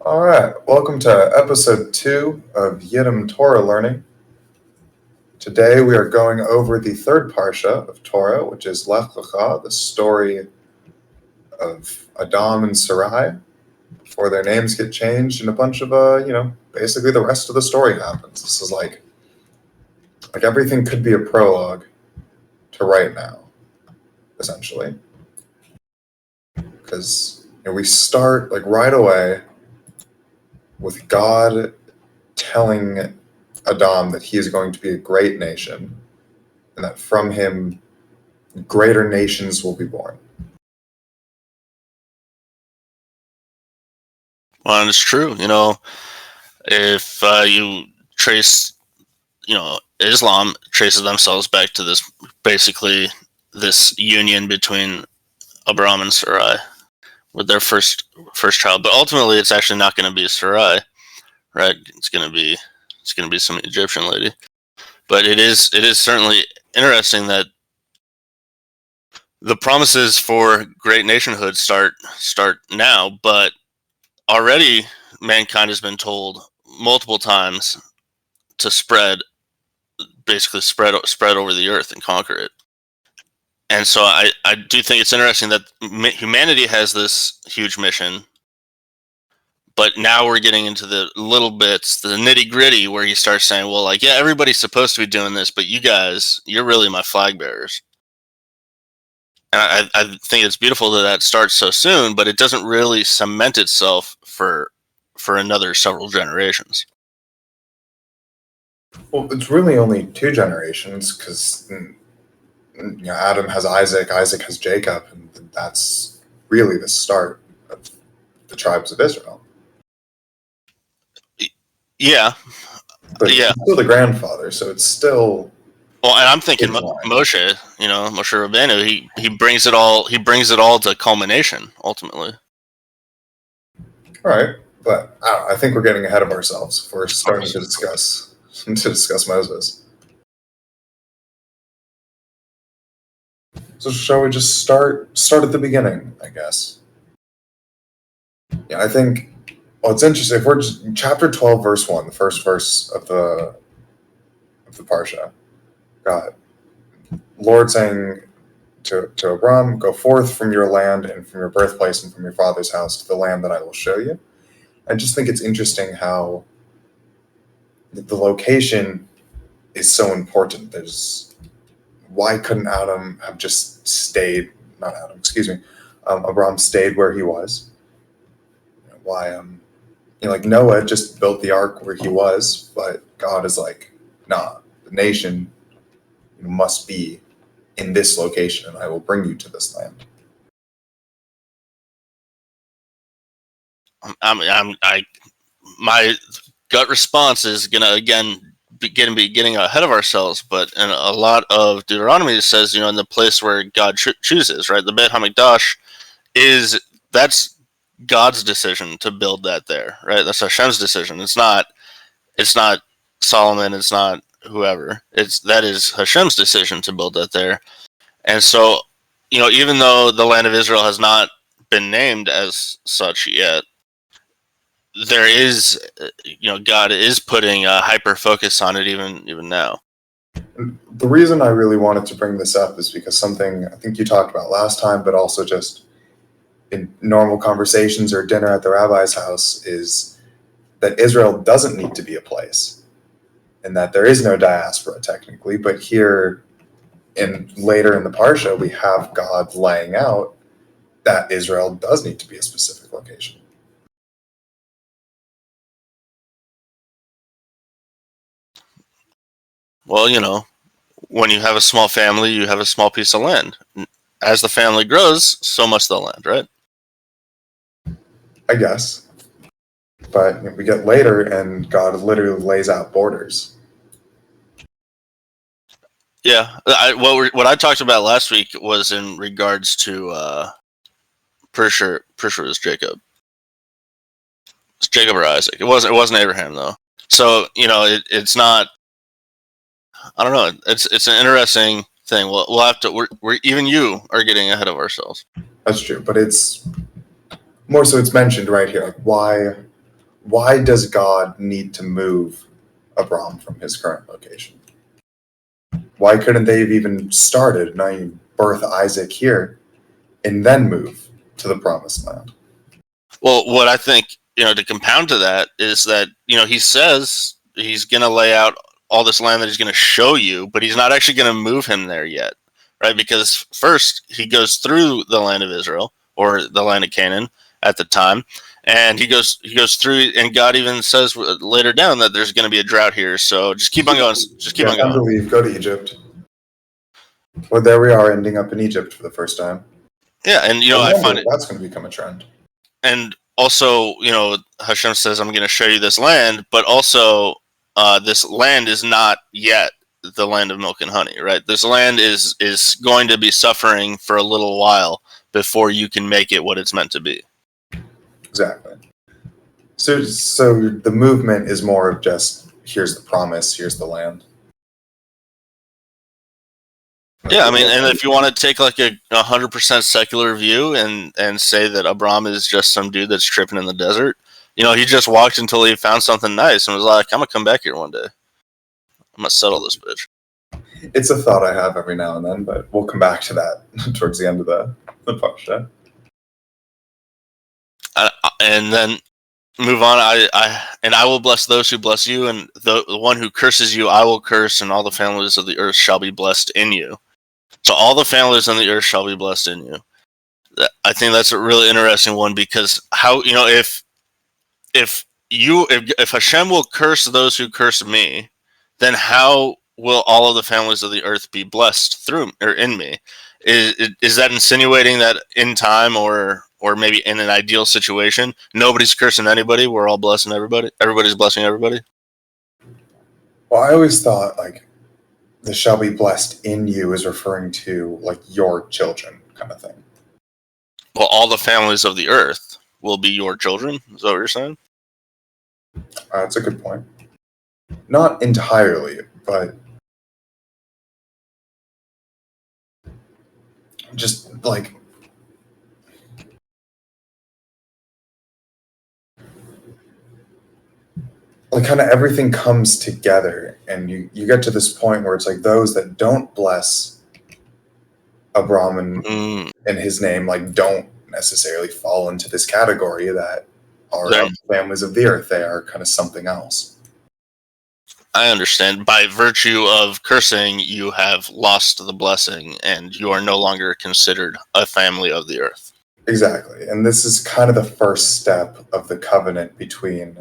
All right, welcome to episode 2 of Yidam Torah Learning. Today we are going over the third parsha of Torah, which is Lech Lecha, the story of Adam and Sarai before their names get changed, and a bunch of basically the rest of the story happens. This is like everything could be a prologue to right now, essentially, because we start right away with God telling Adam that he is going to be a great nation, and that from him greater nations will be born. Well, and it's true. If you trace, Islam traces themselves back to this union between Abraham and Sarai with their first child. But ultimately, it's actually not going to be Sarai, right? It's going to be some Egyptian lady. But it is certainly interesting that the promises for great nationhood start now, but already mankind has been told multiple times to spread over the earth and conquer it. And so I do think it's interesting that humanity has this huge mission, but now we're getting into the little bits, the nitty gritty, where you start saying, well, everybody's supposed to be doing this, but you guys, you're really my flag bearers. And I think it's beautiful that starts so soon, but it doesn't really cement itself for another several generations. Well, it's really only 2 generations, because Adam has Isaac, Isaac has Jacob, and that's really the start of the tribes of Israel. Yeah. But he's still the grandfather, so it's still... Well, and I'm thinking Moshe, Moshe Rabbeinu, he brings it all to culmination, ultimately. All right, but I think we're getting ahead of ourselves if we're starting to discuss Moses. So shall we just start at the beginning, I guess? Yeah, I think, well, it's interesting. If we're just chapter 12, verse 1, the first verse of the parsha, God, Lord saying to Abram, go forth from your land and from your birthplace and from your father's house to the land that I will show you. I just think it's interesting how the location is so important. Why couldn't Adam have just stayed? Not Adam, excuse me. Abram stayed where he was. Why? Noah just built the ark where he was, but God is like, nah, the nation must be in this location, and I will bring you to this land. My gut response is gonna be getting ahead of ourselves, but in a lot of Deuteronomy it says, in the place where God chooses, right? The Beit HaMikdash that's God's decision to build that there, right? That's Hashem's decision. It's not Solomon. It's not whoever. That is Hashem's decision to build that there. And so, even though the land of Israel has not been named as such yet, there is, God is putting a hyper focus on it even now. The reason I really wanted to bring this up is because something I think you talked about last time, but also just in normal conversations or dinner at the rabbi's house, is that Israel doesn't need to be a place, and that there is no diaspora technically, but here later in the parsha we have God laying out that Israel does need to be a specific location. Well, when you have a small family, you have a small piece of land. As the family grows, so much the land, right? I guess. But we get later and God literally lays out borders. Yeah. What I talked about last week was in regards to pretty sure it was Jacob. It's Jacob or Isaac. It wasn't Abraham though. So, it's not, I don't know. It's an interesting thing. We'll have to. We're even you are getting ahead of ourselves. That's true, but it's more so. It's mentioned right here. Like, why why does God need to move Abram from his current location? Why couldn't they have even started, now you birth Isaac here, and then move to the promised land? Well, what I think, to compound to that is that, he says he's going to lay out all this land that he's going to show you, but he's not actually going to move him there yet, right? Because first he goes through the land of Israel, or the land of Canaan at the time, and he goes through, and God even says later down that there's going to be a drought here. So just keep on going. Just keep on going. Unbelief, go to Egypt. Well, there we are, ending up in Egypt for the first time. Yeah, and I find that's going to become a trend. And also, Hashem says, "I'm going to show you this land," but also, this land is not yet the land of milk and honey, right? This land is going to be suffering for a little while before you can make it what it's meant to be. Exactly. So the movement is more of just, here's the promise, here's the land. Yeah, I mean, and if you want to take like a 100% secular view and say that Abram is just some dude that's tripping in the desert, he just walked until he found something nice and was like, I'm gonna come back here one day. I'm gonna settle this bitch. It's a thought I have every now and then, but we'll come back to that towards the end of the parsha. And then move on. I will bless those who bless you, and the one who curses you, I will curse, and all the families of the earth shall be blessed in you. So all the families on the earth shall be blessed in you. I think that's a really interesting one, because how, if Hashem will curse those who curse me, then how will all of the families of the earth be blessed through or in me? Is that insinuating that in time, or maybe in an ideal situation, nobody's cursing anybody, we're all blessing everybody, everybody's blessing everybody? Well, I always thought like the shall be blessed in you is referring to like your children kind of thing. Well, all the families of the earth will be your children. Is that what you're saying? That's a good point. Not entirely, but just like kind of everything comes together, and you get to this point where it's like those that don't bless Abram and his name like don't necessarily fall into this category that are families of the earth. They are kind of something else. I understand. By virtue of cursing, you have lost the blessing, and you are no longer considered a family of the earth. Exactly. And this is kind of the first step of the covenant between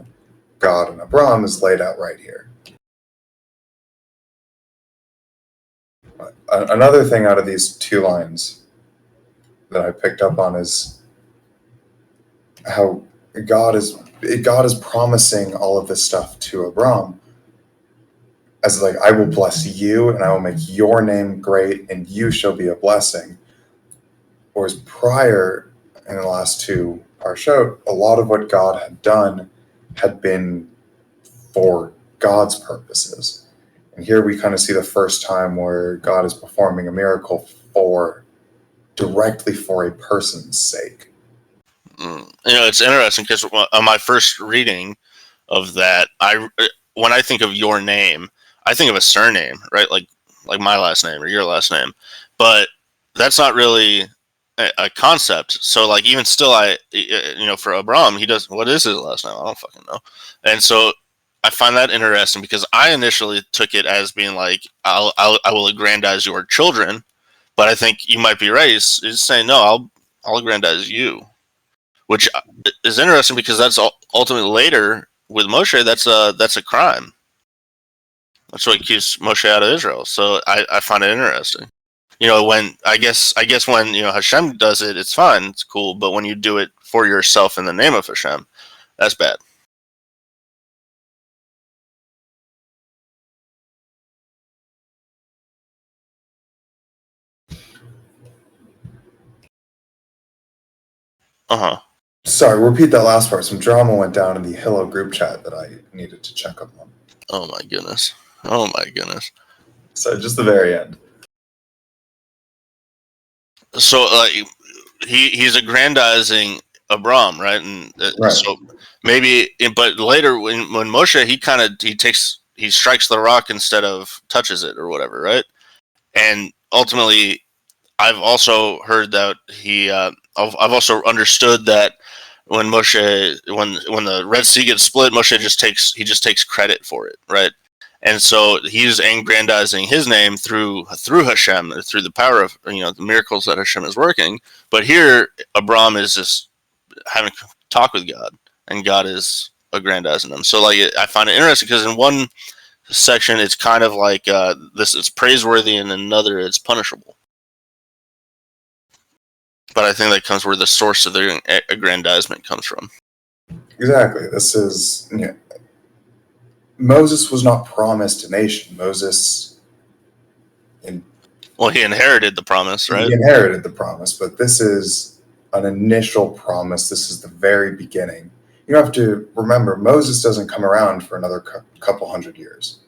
God and Abram is laid out right here. Another thing out of these two lines that I picked up on is how God is promising all of this stuff to Abram as like, I will bless you and I will make your name great and you shall be a blessing. Whereas prior in the last two parashot, a lot of what God had done had been for God's purposes. And here we kind of see the first time where God is performing a miracle directly for a person's sake. It's interesting because on my first reading of that, when I think of your name, I think of a surname, right? Like my last name or your last name, but that's not really a concept. So like even still, for Abram, he does. What is his last name? I don't fucking know. And so I find that interesting because I initially took it as being like I will aggrandize your children, but I think you might be right. He's saying no, I'll aggrandize you, which is interesting because that's ultimately later with Moshe. That's a crime. That's what keeps Moshe out of Israel. So I find it interesting. When I guess when Hashem does it, it's fine, it's cool. But when you do it for yourself in the name of Hashem, that's bad. Sorry, repeat that last part. Some drama went down in the Hello group chat that I needed to check up on. Oh my goodness. So just the very end. So he's aggrandizing Abram, right? And Right. so maybe, but later when Moshe he strikes the rock instead of touches it or whatever, right? And ultimately, I've also heard that I've also understood that when when the Red Sea gets split, Moshe just takes credit for it, right? And so he's aggrandizing his name through Hashem, through the power of the miracles that Hashem is working. But here, Abram is just having a talk with God, and God is aggrandizing him. So like I find it interesting because in one section it's kind of like this it's praiseworthy, and in another it's punishable. But I think that comes where the source of the aggrandizement comes from. Exactly. This is Moses was not promised a nation. Moses, Well, he inherited the promise, right? he inherited the promise, but this is an initial promise. This is the very beginning. You have to remember, Moses doesn't come around for another couple hundred years.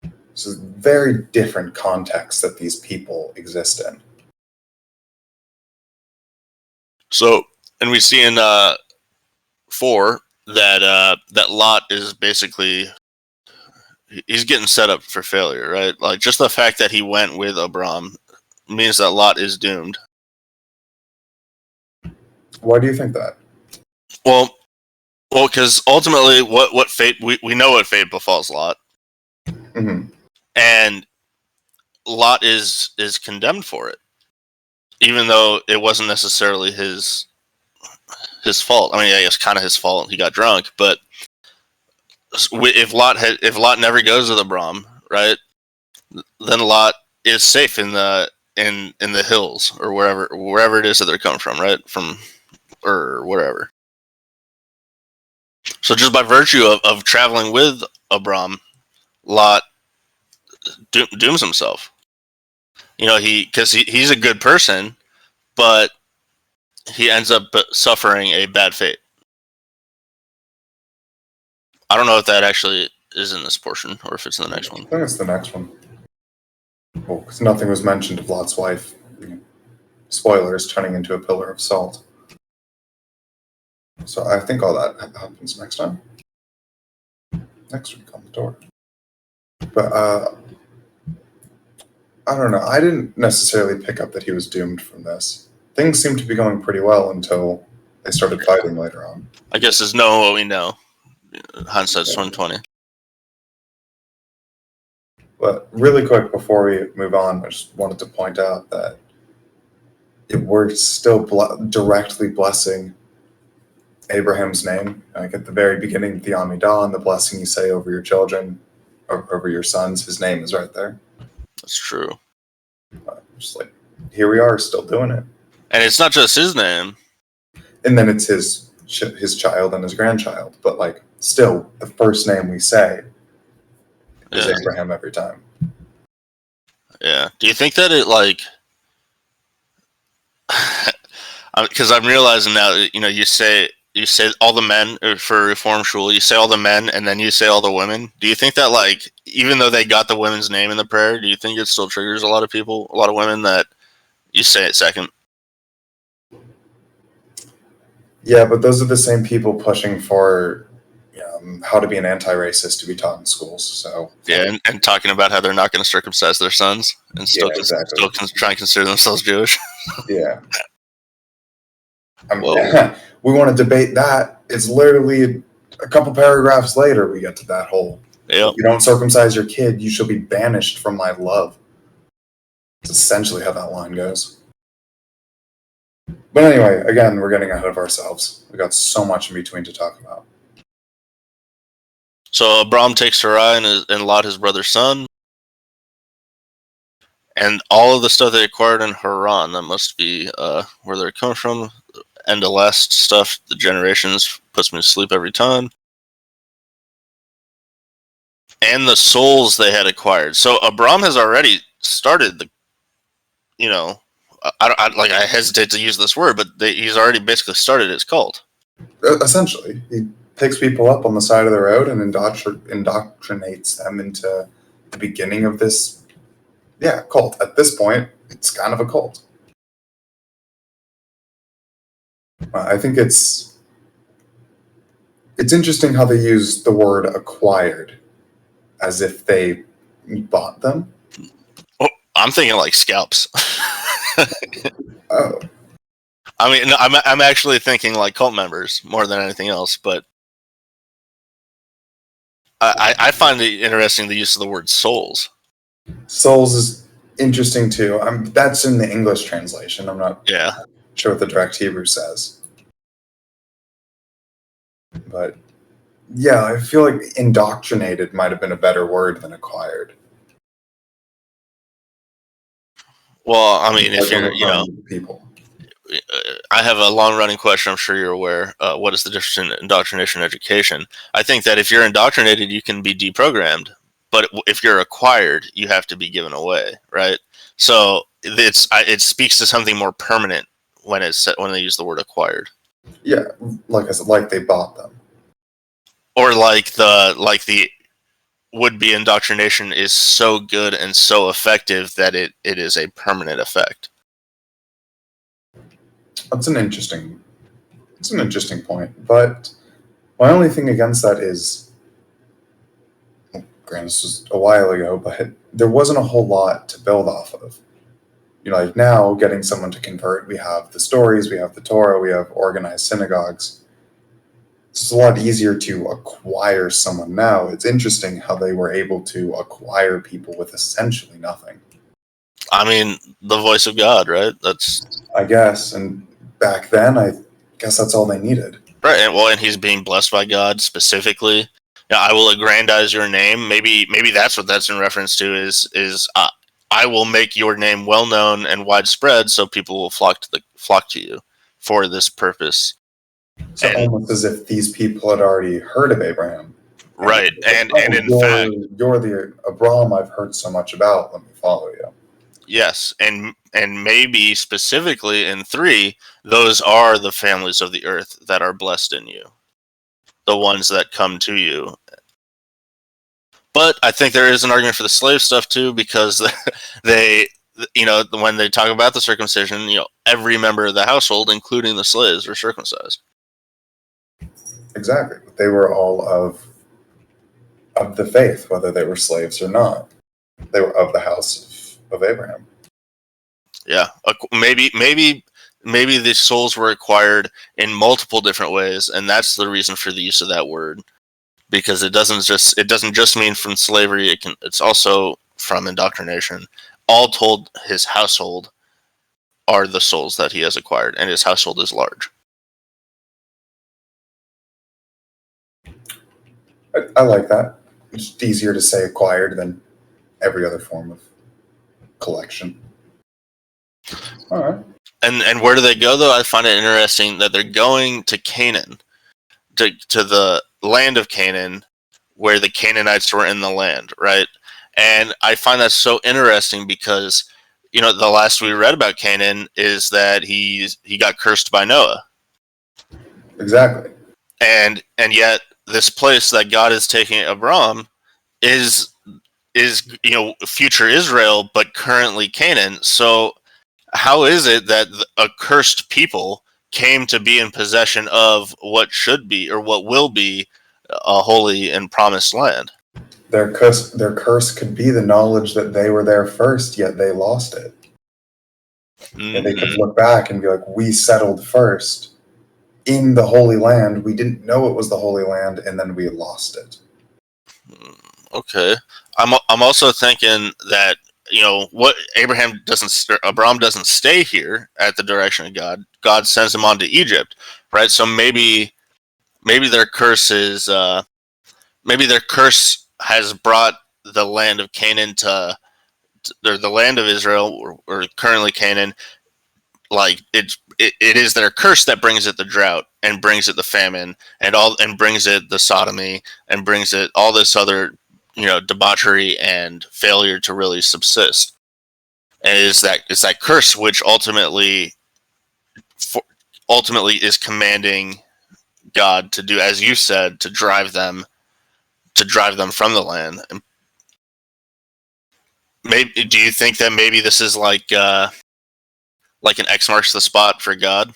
This is a very different context that these people exist in. So, and we see in 4 that Lot is basically he's getting set up for failure, right? Like just the fact that he went with Abram means that Lot is doomed. Why do you think that? Well, because ultimately, what fate we know what fate befalls Lot, Mm-hmm. and Lot is condemned for it, even though it wasn't necessarily his fault. I mean, I guess kind of his fault. He got drunk, but if Lot never goes with Abram, right, then Lot is safe in the hills or wherever it is that they're coming from, right, from or wherever. So just by virtue of traveling with Abram, Lot dooms himself. Because he's a good person, but he ends up suffering a bad fate. I don't know if that actually is in this portion or if it's in the next one. I think it's the next one. Well, because nothing was mentioned of Lot's wife. Spoilers, turning into a pillar of salt. So I think all that happens next time. Next week on the door. But I don't know. I didn't necessarily pick up that he was doomed from this. Things seemed to be going pretty well until they started fighting later on. I guess it's knowing what we know. Hindsight's 2020. But really quick before we move on, I just wanted to point out that we're still directly blessing Abraham's name. Like at the very beginning, the Amidah, and the blessing you say over your children, or over your sons, his name is right there. That's true. Just like, here we are, still doing it. And it's not just his name. And then it's his child and his grandchild. But like, still, the first name we say is Abraham every time. Yeah. Do you think that it like? Because I'm realizing now, you say all the men for Reform Shul, you say all the men, and then you say all the women. Do you think that like, even though they got the women's name in the prayer, do you think it still triggers a lot of women that you say it second? Yeah, but those are the same people pushing for how to be an anti-racist to be taught in schools. So yeah, and talking about how they're not going to circumcise their sons and still try and consider themselves Jewish. Yeah. We want to debate that. It's literally a couple paragraphs later we get to that whole. Yep. If you don't circumcise your kid, you shall be banished from my love. It's essentially how that line goes. But anyway, again, we're getting ahead of ourselves. We got so much in between to talk about. So Abram takes Sarai and Lot, his brother's son, and all of the stuff they acquired in Haran. That must be where they're coming from. And the last stuff, the generations, puts me to sleep every time. And the souls they had acquired. So Abram has already started the, I hesitate to use this word, but he's already basically started his cult. Essentially, he picks people up on the side of the road and indoctrinates them into the beginning of this, cult. At this point, it's kind of a cult. I think it's interesting how they use the word acquired as if they bought them. Oh, I'm thinking like scalps. Oh, I mean, no, I'm actually thinking like cult members more than anything else. But I find it interesting the use of the word souls. souls is interesting too. That's in the English translation. I'm not Yeah. sure what the direct Hebrew says, but yeah, I feel like indoctrinated might have been a better word than acquired. Well, I mean, if Like when you're, we're talking to people. I have a long running question. I'm sure you're aware. What is the difference in indoctrination and education? I think that if you're indoctrinated, you can be deprogrammed, but if you're acquired, you have to be given away, right? So it speaks to something more permanent when they use the word acquired, Yeah, like I said, like they bought them. or like the would be indoctrination is so good and so effective that it is a permanent effect. That's an interesting. It's an interesting point, but my only thing against that is, granted, this was a while ago, but there wasn't a whole lot to build off of. Like now, getting someone to convert, we have the stories, we have the Torah, we have organized synagogues. It's a lot easier to acquire someone now. It's interesting how they were able to acquire people with essentially nothing. I mean, the voice of God, right? That's I guess, and back then, I guess that's all they needed. right. And he's being blessed by God specifically. Yeah, I will aggrandize your name. Maybe that's what that's in reference to. Is I will make your name well known and widespread, so people will flock to you for this purpose. So And almost as if these people had already heard of Abraham. And right, and oh, in fact, you're the Abram I've heard so much about. Let me follow you. yes, and maybe specifically in 3, those are the families of the earth that are blessed in you, the ones that come to you. But I think there is an argument for the slave stuff too, because they, when they talk about the circumcision, every member of the household, including the slaves, were circumcised. Exactly. They were all of the faith, whether they were slaves or not. They were of the house of Abraham. Yeah, maybe the souls were acquired in multiple different ways, and that's the reason for the use of that word, because it doesn't just mean from slavery. It's also from indoctrination. All told, his household are the souls that he has acquired, and his household is large. I like that. It's easier to say acquired than every other form of collection. All right. And where do they go though? I find it interesting that they're going to Canaan, to the land of Canaan, where the Canaanites were in the land, right? And I find that so interesting because the last we read about Canaan is that he got cursed by Noah, Exactly. and yet this place that God is taking Abram is future Israel, but currently Canaan. So how is it that a cursed people came to be in possession of what should be or what will be a holy and promised land? Their curse could be the knowledge that they were there first, yet they lost it. And they could Mm, look back and be like, we settled first in the Holy Land. We didn't know it was the Holy Land, and then we lost it. okay, I'm also thinking that what Abraham doesn't stay here at the direction of God. God sends him on to Egypt, right? So maybe their curse is maybe their curse has brought the land of Canaan or the land of Israel, or currently Canaan, like it is their curse that brings it the drought and brings it the famine and brings it the sodomy and brings it all this other debauchery and failure to really subsist. And it's that curse which for, ultimately is commanding God to do, as you said, to drive them from the land. And maybe do you think that maybe this is like an X marks the spot for God?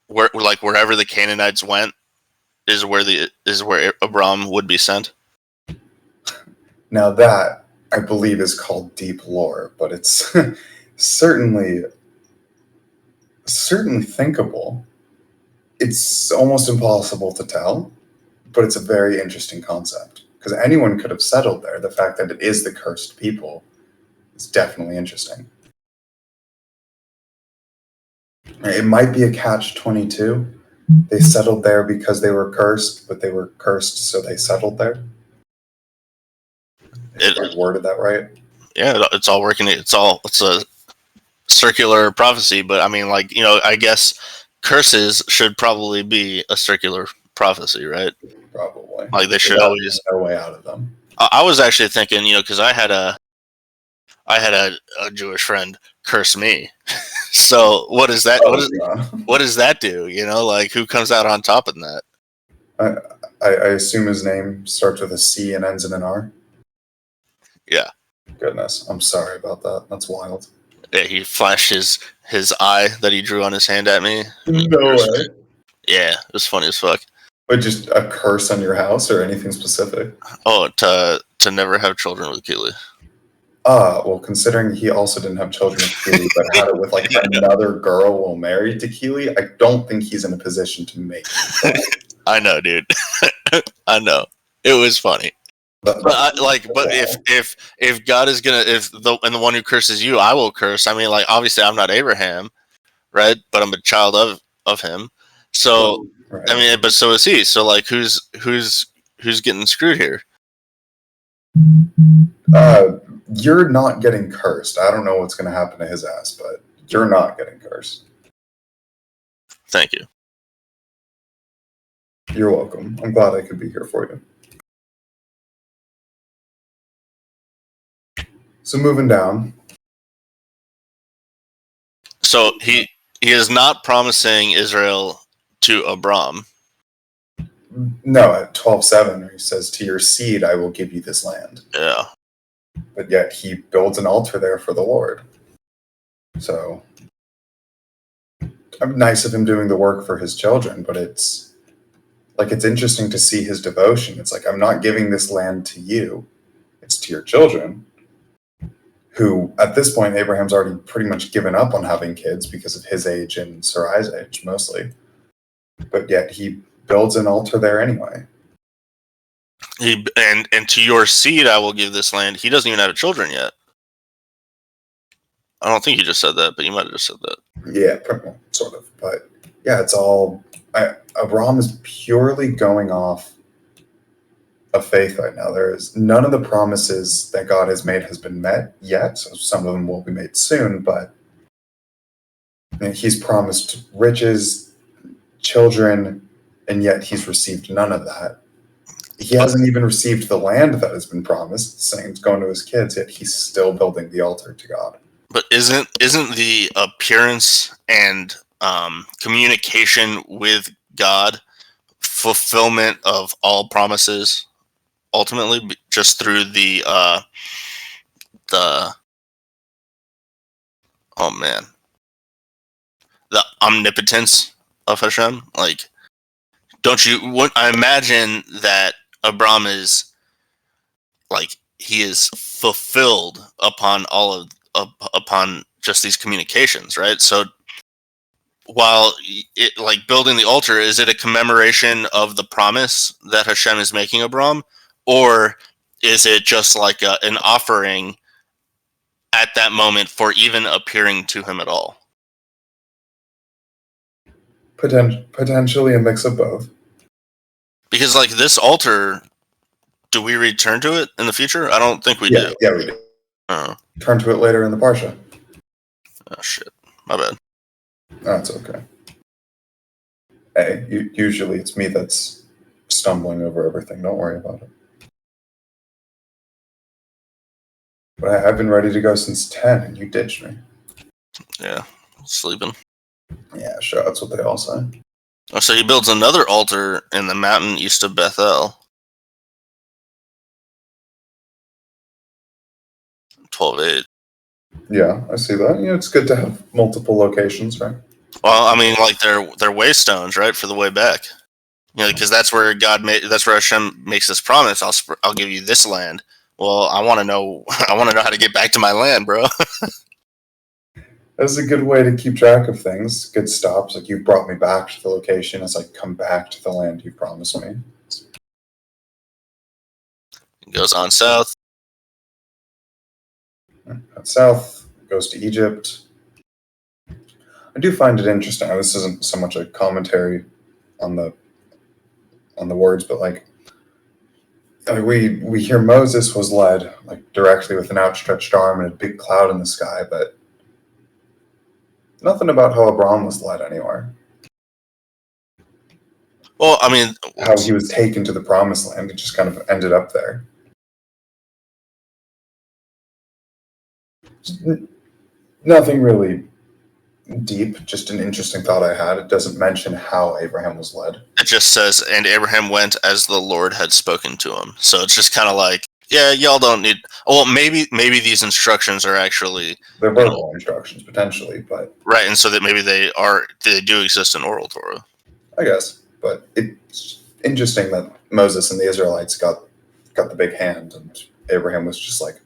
wherever the Canaanites went is where Abram would be sent. Now that, I believe, is called deep lore, but it's certainly thinkable. It's almost impossible to tell, but it's a very interesting concept because anyone could have settled there. The fact that it is the cursed people is definitely interesting. It might be a catch-22. They settled there because they were cursed, but they were cursed, so they settled there. If I worded that right. Yeah, it's all working. It's a circular prophecy, but I mean, like, I guess curses should probably be a circular prophecy, right? Probably. Like they should always no way out of them. I was actually thinking, because I had a Jewish friend curse me. So what is that? What does that do? Like who comes out on top in that? I assume his name starts with a C and ends in an R. Yeah. Goodness, I'm sorry about that. That's wild. Yeah, he flashed his eye that he drew on his hand at me. No way. Yeah, it was funny as fuck. But just a curse on your house or anything specific? Oh, to never have children with Keely. Well, considering he also didn't have children with Keely, but had it with like another girl while married to Keely, I don't think he's in a position to make it. I know, dude. I know. It was funny. But if God is gonna, the one who curses you, I will curse. I mean, like, obviously I'm not Abraham, right? But I'm a child of him. So right. I mean, but so is he. So like, who's getting screwed here? You're not getting cursed. I don't know what's going to happen to his ass, but you're not getting cursed. Thank you. You're welcome. I'm glad I could be here for you. So moving down. So he is not promising Israel to Abram. No, at 12:7, he says, "To your seed I will give you this land." Yeah. But yet he builds an altar there for the Lord. So, nice of him doing the work for his children, but it's interesting to see his devotion. It's like, I'm not giving this land to you, it's to your children, who at this point, Abraham's already pretty much given up on having kids because of his age and Sarai's age, mostly. But yet he builds an altar there anyway. And to your seed I will give this land. He doesn't even have children yet. I don't think you just said that, but you might have just said that. Yeah, sort of. But yeah, it's all... Abram is purely going off of faith right now. There is none of the promises that God has made has been met yet. So some of them will be made soon, but he's promised riches, children, and yet he's received none of that. He hasn't even received the land that has been promised, saying it's going to his kids, yet he's still building the altar to God. But isn't the appearance and communication with God fulfillment of all promises ultimately just through the omnipotence of Hashem? Like, I imagine that Abram is like, he is fulfilled upon upon just these communications, right? So while building the altar, is it a commemoration of the promise that Hashem is making Abram, or is it just like an offering at that moment for even appearing to him at all? Potentially a mix of both. Because like this altar, do we return to it in the future? I don't think we do. Yeah, we do. Turn to it later in the Parsha. Oh shit, my bad. That's okay. Hey, usually it's me that's stumbling over everything. Don't worry about it. But I've been ready to go since 10, and you ditched me. Yeah, sleeping. Yeah, sure. That's what they all say. Oh, so he builds another altar in the mountain east of Bethel. 12:8. Yeah, I see that. Yeah, it's good to have multiple locations, right? Well, I mean, like they're waystones, right, for the way back. Because that's where that's where Hashem makes this promise. I'll give you this land. Well, I want to know. I want to know how to get back to my land, bro. That's a good way to keep track of things. Good stops. Like, you've brought me back to the location as I come back to the land you promised me. It goes on south. South, goes to Egypt. I do find it interesting. This isn't so much a commentary on the words, but like, I mean, we hear Moses was led like directly with an outstretched arm and a big cloud in the sky, but nothing about how Abram was led anywhere. Well, I mean, How he was taken to the promised land. It just kind of ended up there. Nothing really deep, just an interesting thought I had. It doesn't mention how Abraham was led. it just says, and Abraham went as the Lord had spoken to him. So it's just kind of like, yeah, y'all don't need. Well, maybe these instructions are actually They're verbal instructions potentially, but right, and so that maybe they do exist in oral Torah. I guess. But it's interesting that Moses and the Israelites got the big hand, and Abraham was just like,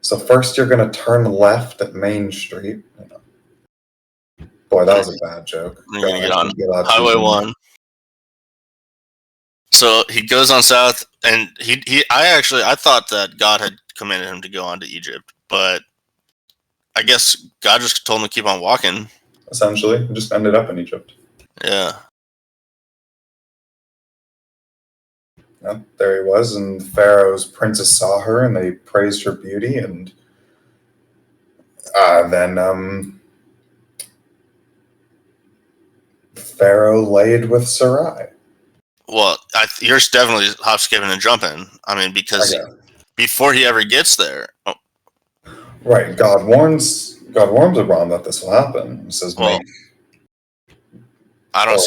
so first you're going to turn left at Main Street. Boy, that was a bad joke. You're going to get on Highway 1. So he goes on south, and I thought that God had commanded him to go on to Egypt, but I guess God just told him to keep on walking. Essentially, he just ended up in Egypt. Yeah. Yeah, there he was, and Pharaoh's princess saw her, and they praised her beauty, and then Pharaoh laid with Sarai. Well, you're definitely hop, skipping, and jumping. I mean, because before he ever gets there, right? God warns Abram that this will happen. He says, well, I don't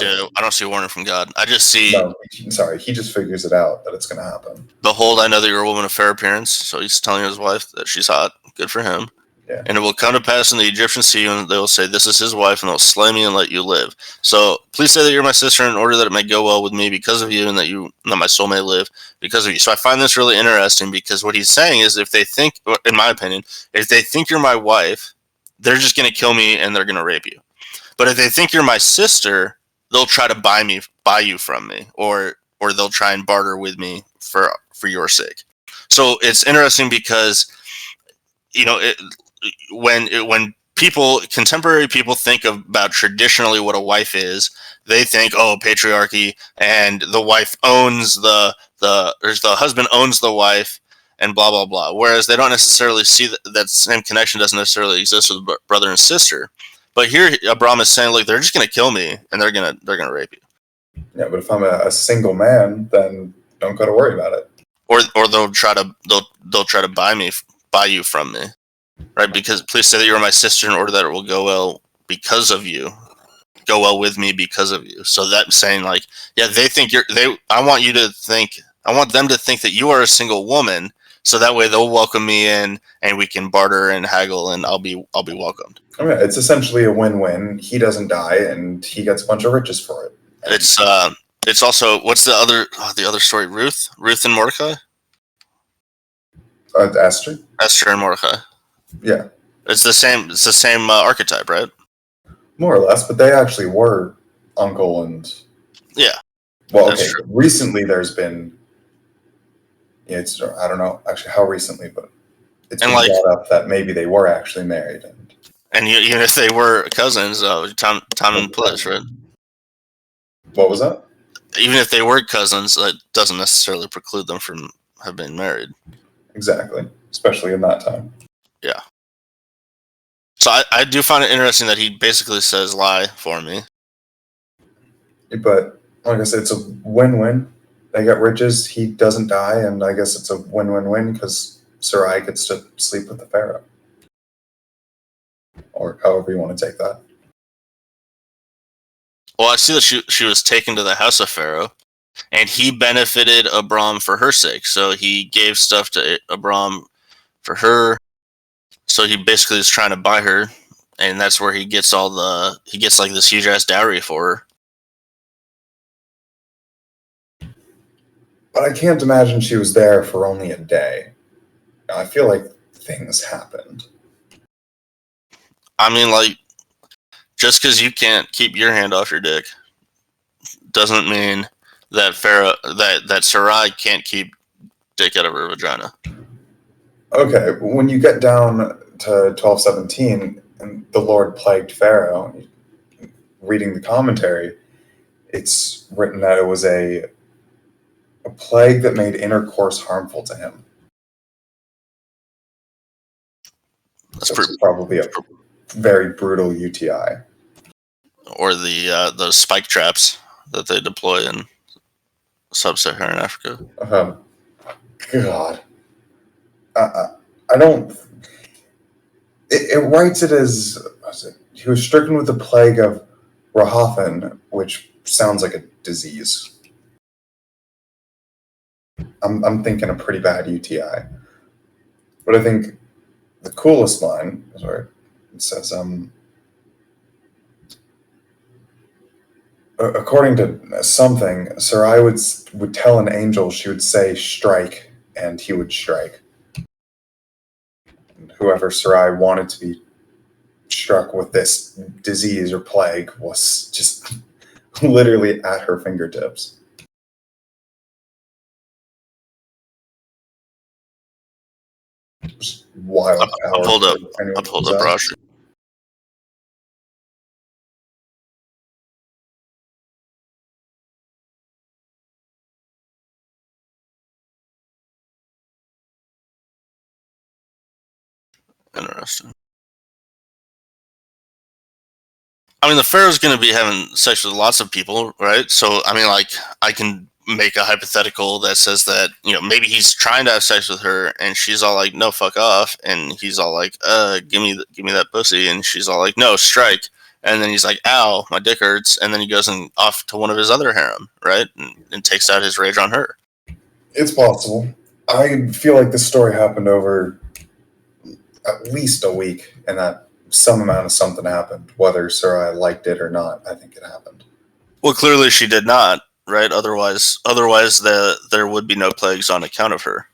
see a warning from God. I just see. No, sorry, he just figures it out that it's going to happen. Behold, I know that you're a woman of fair appearance. So he's telling his wife that she's hot. Good for him. Yeah. And it will come to pass when the Egyptians see you, and they will say, "This is his wife," and they'll slay me and let you live. So please say that you're my sister, in order that it may go well with me because of you, and that my soul may live because of you. So I find this really interesting, because what he's saying is, if they think, in my opinion, if they think you're my wife, they're just going to kill me and they're going to rape you. But if they think you're my sister, they'll try to buy you from me, or they'll try and barter with me for your sake. So it's interesting because, when contemporary people think about traditionally what a wife is, they think, oh, patriarchy, and the wife owns the husband owns the wife, and blah blah blah. Whereas they don't necessarily see that same connection doesn't necessarily exist with brother and sister. But here, Abram is saying, look, they're just going to kill me, and they're gonna rape you. Yeah, but if I'm a single man, then don't got to worry about it. Or they'll try to buy you from me, right? Because please say that you're my sister, in order that it will go well because of you, go well with me because of you. So that's saying, like, yeah, they think I want them to think that you are a single woman, so that way they'll welcome me in, and we can barter and haggle, and I'll be welcomed. I mean, it's essentially a win-win. He doesn't die, and he gets a bunch of riches for it. And it's also, what's the other story? Ruth and Mordecai. Esther and Mordecai. Yeah, it's the same archetype, right? More or less, but they actually were uncle and yeah. Well, okay. Recently, there's been. Yeah, I don't know actually how recently, but it's been brought up that maybe they were actually married. And even if they were cousins, time and place, right? What was that? Even if they were cousins, that doesn't necessarily preclude them from have been married. Exactly, especially in that time. Yeah. So I do find it interesting that he basically says, lie for me. But like I said, it's a win-win. They get riches, he doesn't die, and I guess it's a win-win-win because Sarai gets to sleep with the Pharaoh. Or however you want to take that. Well, I see that she was taken to the house of Pharaoh, and he benefited Abram for her sake. So he gave stuff to Abram for her. So he basically is trying to buy her and that's where he gets like this huge ass dowry for her. But I can't imagine she was there for only a day. I feel like things happened. I mean, like, just because you can't keep your hand off your dick doesn't mean that that Sarai can't keep dick out of her vagina. Okay, when you get down to 12:17 and the Lord plagued Pharaoh, reading the commentary, it's written that it was a plague that made intercourse harmful to him. That's So it's probably a very brutal UTI. Or those spike traps that they deploy in sub-Saharan Africa. God, I don't. It writes it as he was stricken with the plague of Rahathan, which sounds like a disease. I'm thinking a pretty bad UTI. But I think the coolest line is where it says, according to something, Sarai would tell an angel, she would say, strike, and he would strike. And whoever Sarai wanted to be struck with this disease or plague was just literally at her fingertips. Just wild power. I'll hold up brochure. Interesting. I mean, the Pharaoh's going to be having sex with lots of people, right? So, I mean, like, I can make a hypothetical that says that, maybe he's trying to have sex with her, and she's all like, "No, fuck off," and he's all like, give me that pussy," and she's all like, "No, strike," and then he's like, "Ow, my dick hurts," and then he goes off to one of his other harem, right, and takes out his rage on her. It's possible. I feel like this story happened over at least a week, and that some amount of something happened, whether Sarai liked it or not. I think it happened. Well, clearly she did not, right? Otherwise, there would be no plagues on account of her.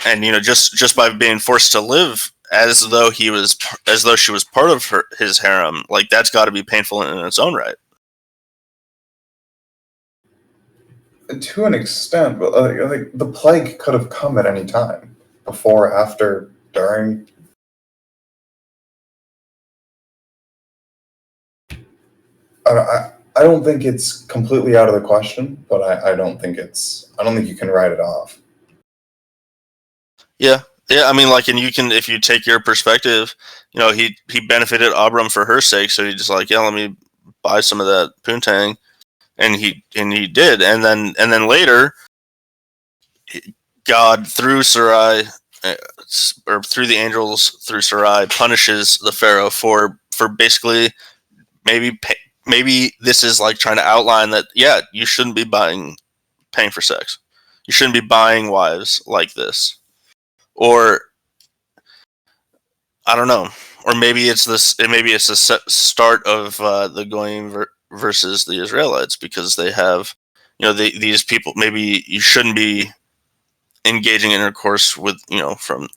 And just by being forced to live as though she was part of his harem, like, that's got to be painful in its own right. To an extent, but like the plague could have come at any time, before, after, during. I don't think it's completely out of the question, but I don't think you can write it off. Yeah. I mean, like, and you can, if you take your perspective, he benefited Abram for her sake, so he's just like, yeah, let me buy some of that poontang, and he did, and then later, God, through Sarai, or through the angels, through Sarai, punishes the Pharaoh for basically maybe this is like trying to outline that, yeah, you shouldn't be paying for sex. You shouldn't be buying wives like this. Or I don't know. Or maybe it's the start of the Goyim versus the Israelites, because they have, these people. Maybe you shouldn't be engaging in intercourse with, from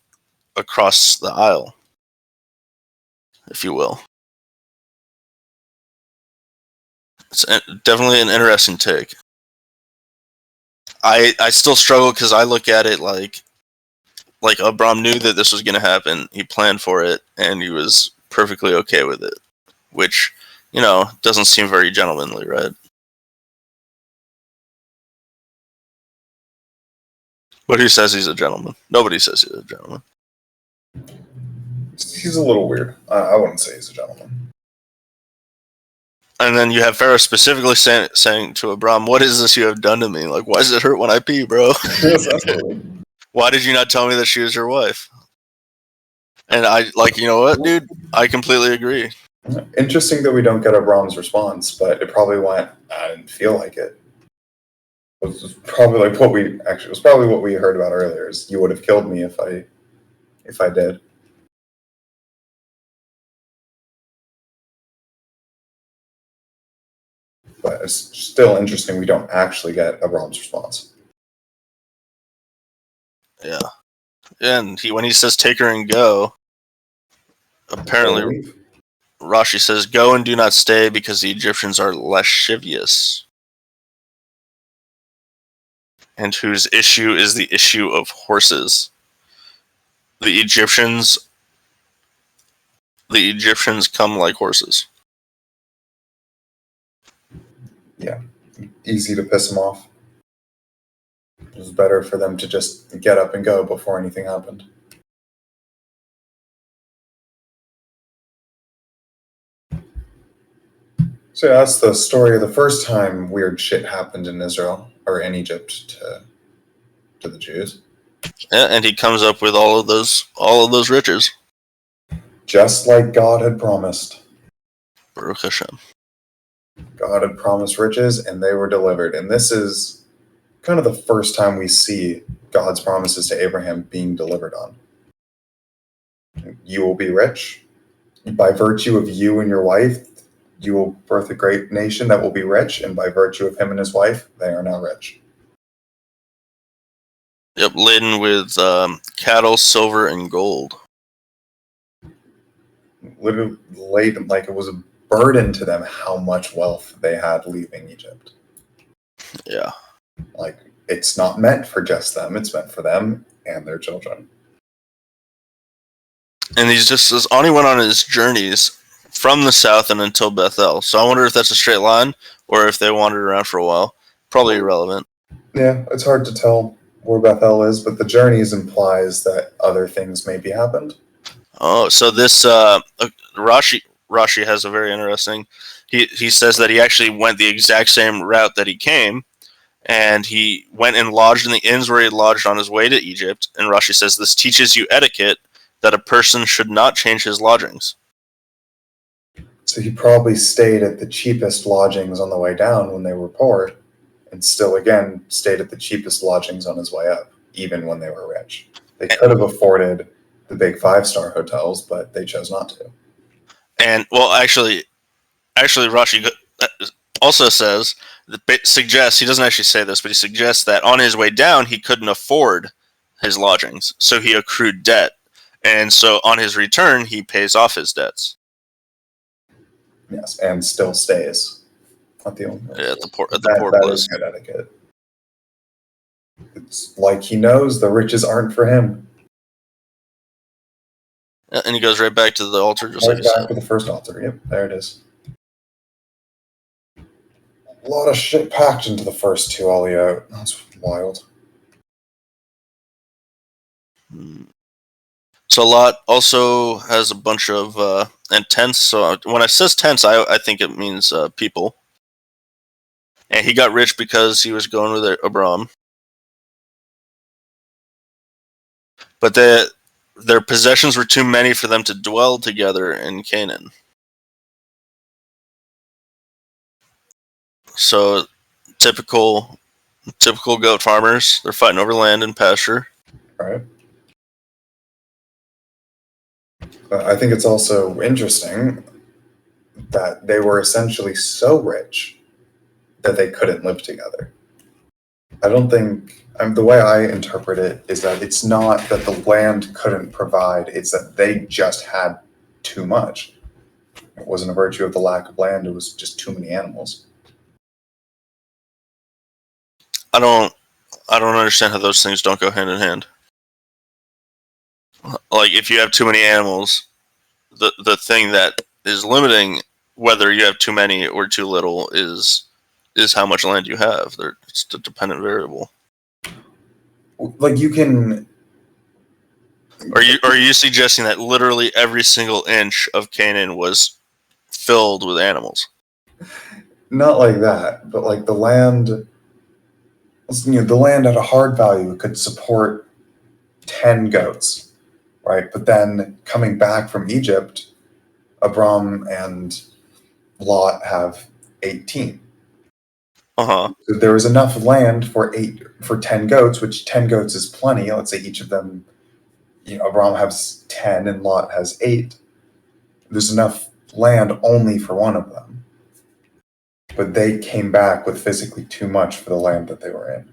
across the aisle, if you will. It's definitely an interesting take. I still struggle because I look at it like Abram knew that this was going to happen. He planned for it, and he was perfectly okay with it, which, doesn't seem very gentlemanly, right? But who says he's a gentleman? Nobody says he's a gentleman. He's a little weird. I wouldn't say he's a gentleman. And then you have Pharaoh specifically saying to Abram, "What is this you have done to me? Like, why does it hurt when I pee, bro?" Yes, absolutely. Why did you not tell me that she was your wife? And I, like, you know what, dude? I completely agree. Interesting that we don't get Abram's response, but it probably went, I didn't feel like it. It was probably like what we heard about earlier, is you would have killed me if I if I did. But it's still interesting we don't actually get Abram's response. Yeah. And when he says take her and go, apparently Rashi says, go and do not stay because the Egyptians are lascivious, and whose issue is the issue of horses. The Egyptians come like horses. Yeah, easy to piss them off. It was better for them to just get up and go before anything happened. So yeah, that's the story of the first time weird shit happened in Israel, or in Egypt, to the Jews. Yeah, and he comes up with all of those riches. Just like God had promised. Baruch Hashem. God had promised riches, and they were delivered. And this is kind of the first time we see God's promises to Abraham being delivered on. You will be rich. By virtue of you and your wife, you will birth a great nation that will be rich, and by virtue of him and his wife, they are now rich. Yep, laden with cattle, silver, and gold. Literally laden, like it was a burden to them how much wealth they had leaving Egypt. Yeah. Like, it's not meant for just them, it's meant for them and their children. And he just says, on he went on his journeys from the south and until Bethel. So I wonder if that's a straight line or if they wandered around for a while. Probably irrelevant. Yeah, it's hard to tell where Bethel is, but the journeys implies that other things maybe happened. Oh, so this Rashi has a very interesting. He says that he actually went the exact same route that he came, and he went and lodged in the inns where he had lodged on his way to Egypt. And Rashi says this teaches you etiquette, that a person should not change his lodgings. So he probably stayed at the cheapest lodgings on the way down when they were poor, and still again stayed at the cheapest lodgings on his way up, even when they were rich. They could have afforded the big 5-star hotels, but they chose not to. And well, actually, Rashi also says suggests, he doesn't actually say this, but he suggests that on his way down he couldn't afford his lodgings, so he accrued debt, and so on his return he pays off his debts. Yes, and still stays at the port. That is good etiquette. It's like he knows the riches aren't for him. Yeah, and he goes right back to the altar, just right like I back said. to the first altar. Yep, there it is. A lot of shit packed into the first two aliyot. That's wild. So Lot also has a bunch of and tents. So when it says tents, I think it means people. And he got rich because he was going with Abram. But their possessions were too many for them to dwell together in Canaan. So typical goat farmers, they're fighting over land and pasture. Right. I think it's also interesting that they were essentially so rich that they couldn't live together. I don't think, the way I interpret it is that it's not that the land couldn't provide, it's that they just had too much. It wasn't a virtue of the lack of land, it was just too many animals. I don't understand how those things don't go hand in hand. Like, if you have too many animals, the thing that is limiting whether you have too many or too little is how much land you have. It's a dependent variable. Like, you can... Are you suggesting that literally every single inch of Canaan was filled with animals? Not like that, but like the land... the land at a hard value could support 10 goats, right? But then coming back from Egypt, Abram and Lot have 18. Uh-huh. So there was enough land for 10 goats, which 10 goats is plenty. Let's say each of them Abram has 10 and Lot has 8. There's enough land only for one of them. But they came back with physically too much for the land that they were in.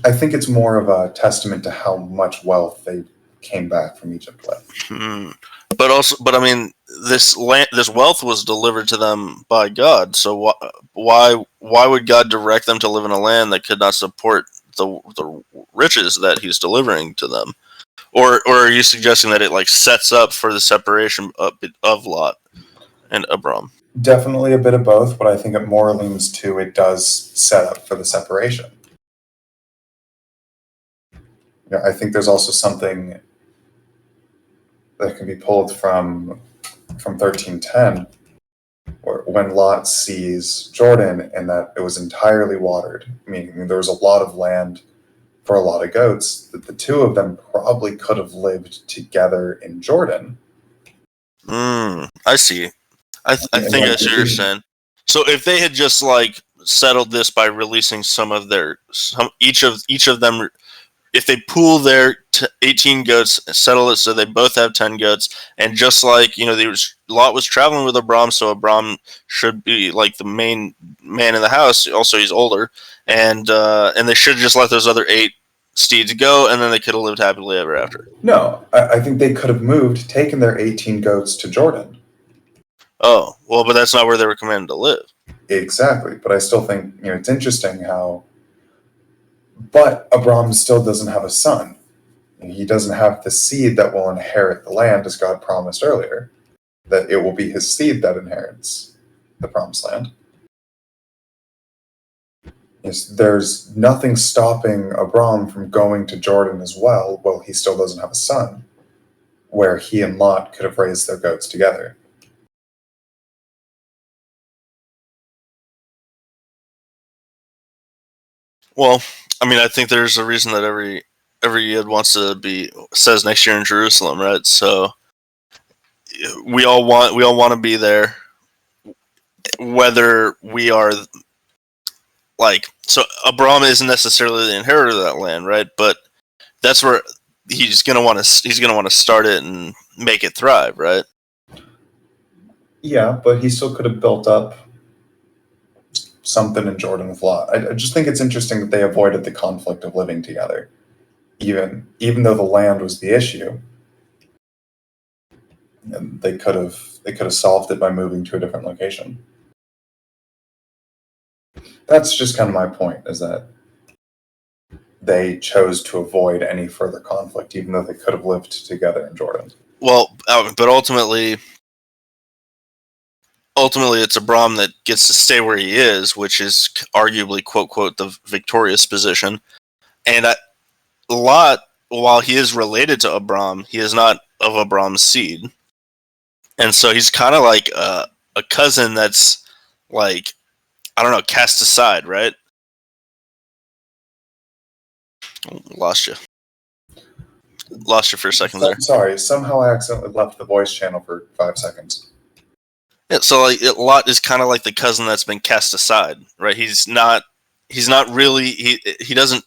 I think it's more of a testament to how much wealth they came back from Egypt with. But I mean, this wealth was delivered to them by God. So why would God direct them to live in a land that could not support the riches that He's delivering to them? Or are you suggesting that it like sets up for the separation of Lot and Abram? Definitely a bit of both, but I think it more leans to it does set up for the separation. I think there's also something that can be pulled from 13:10, where when Lot sees Jordan and that it was entirely watered, meaning there was a lot of land for a lot of goats, that the two of them probably could have lived together in Jordan. I see. I think I see what you're saying. So if they had just like settled this by releasing each of them, if they pool their 18 goats, settle it so they both have 10 goats, and just like Lot was traveling with Abram, so Abram should be like the main man in the house. Also, he's older, and they should have just let those other 8 steeds go, and then they could have lived happily ever after. No, I think they could have moved, taken their 18 goats to Jordan. Oh, well, but that's not where they were commanded to live. Exactly, but I still think it's interesting how. But Abram still doesn't have a son. He doesn't have the seed that will inherit the land, as God promised earlier, that it will be his seed that inherits the promised land. There's nothing stopping Abram from going to Jordan as well, while he still doesn't have a son, where he and Lot could have raised their goats together. Well, I mean, I think there's a reason that every Yid says next year in Jerusalem, right? So we all want to be there, whether we are so Abram isn't necessarily the inheritor of that land, right? But that's where he's gonna want to start it and make it thrive, right? Yeah, but he still could have built up something in Jordan with Lot. I just think it's interesting that they avoided the conflict of living together, even though the land was the issue. And they could have solved it by moving to a different location. That's just kind of my point, is that they chose to avoid any further conflict, even though they could have lived together in Jordan. Well, but ultimately it's Abram that gets to stay where he is, which is arguably quote quote the victorious position. And Lot, while he is related to Abram, he is not of Abram's seed, and so he's kind of like a cousin that's like, I don't know, cast aside, right? Lost you for a second there. Sorry, somehow I accidentally left the voice channel for 5 seconds. Yeah, so like Lot is kind of like the cousin that's been cast aside, right? He's not really he doesn't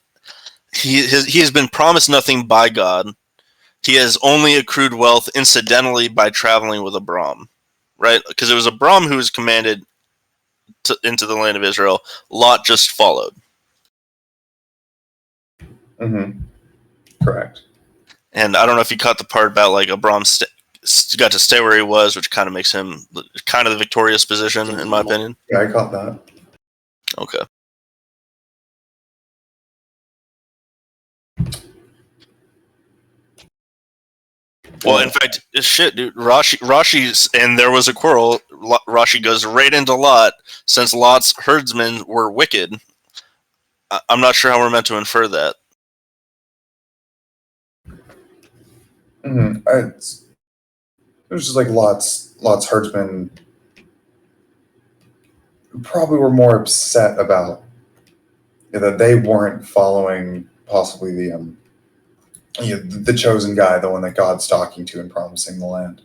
he has been promised nothing by God. He has only accrued wealth incidentally by traveling with Abram, right? Because it was Abram who was commanded into the land of Israel. Lot just followed. Mm-hmm. Correct. And I don't know if you caught the part about like Abram got to stay where he was, which kind of makes him kind of the victorious position, in my opinion. Yeah, I caught that. Okay. Well, in fact, shit, dude. Rashi's, and there was a quarrel. Rashi goes right into Lot, since Lot's herdsmen were wicked. I'm not sure how we're meant to infer that. Mm-hmm. It was just like Lot's herdsmen probably were more upset about that they weren't following possibly the chosen guy, the one that God's talking to and promising the land.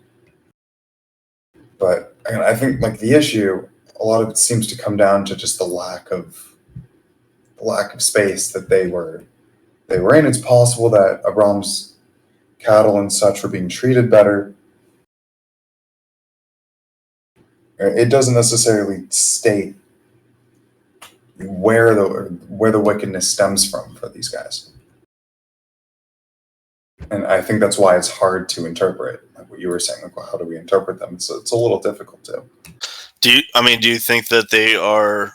But I think like the issue, a lot of it seems to come down to just the lack of space that they were they were in. It's possible that Abram's cattle and such were being treated better. It doesn't necessarily state where the wickedness stems from for these guys. And I think that's why it's hard to interpret. Like what you were saying, like, well, how do we interpret them? It's a little difficult to. Do you think that they are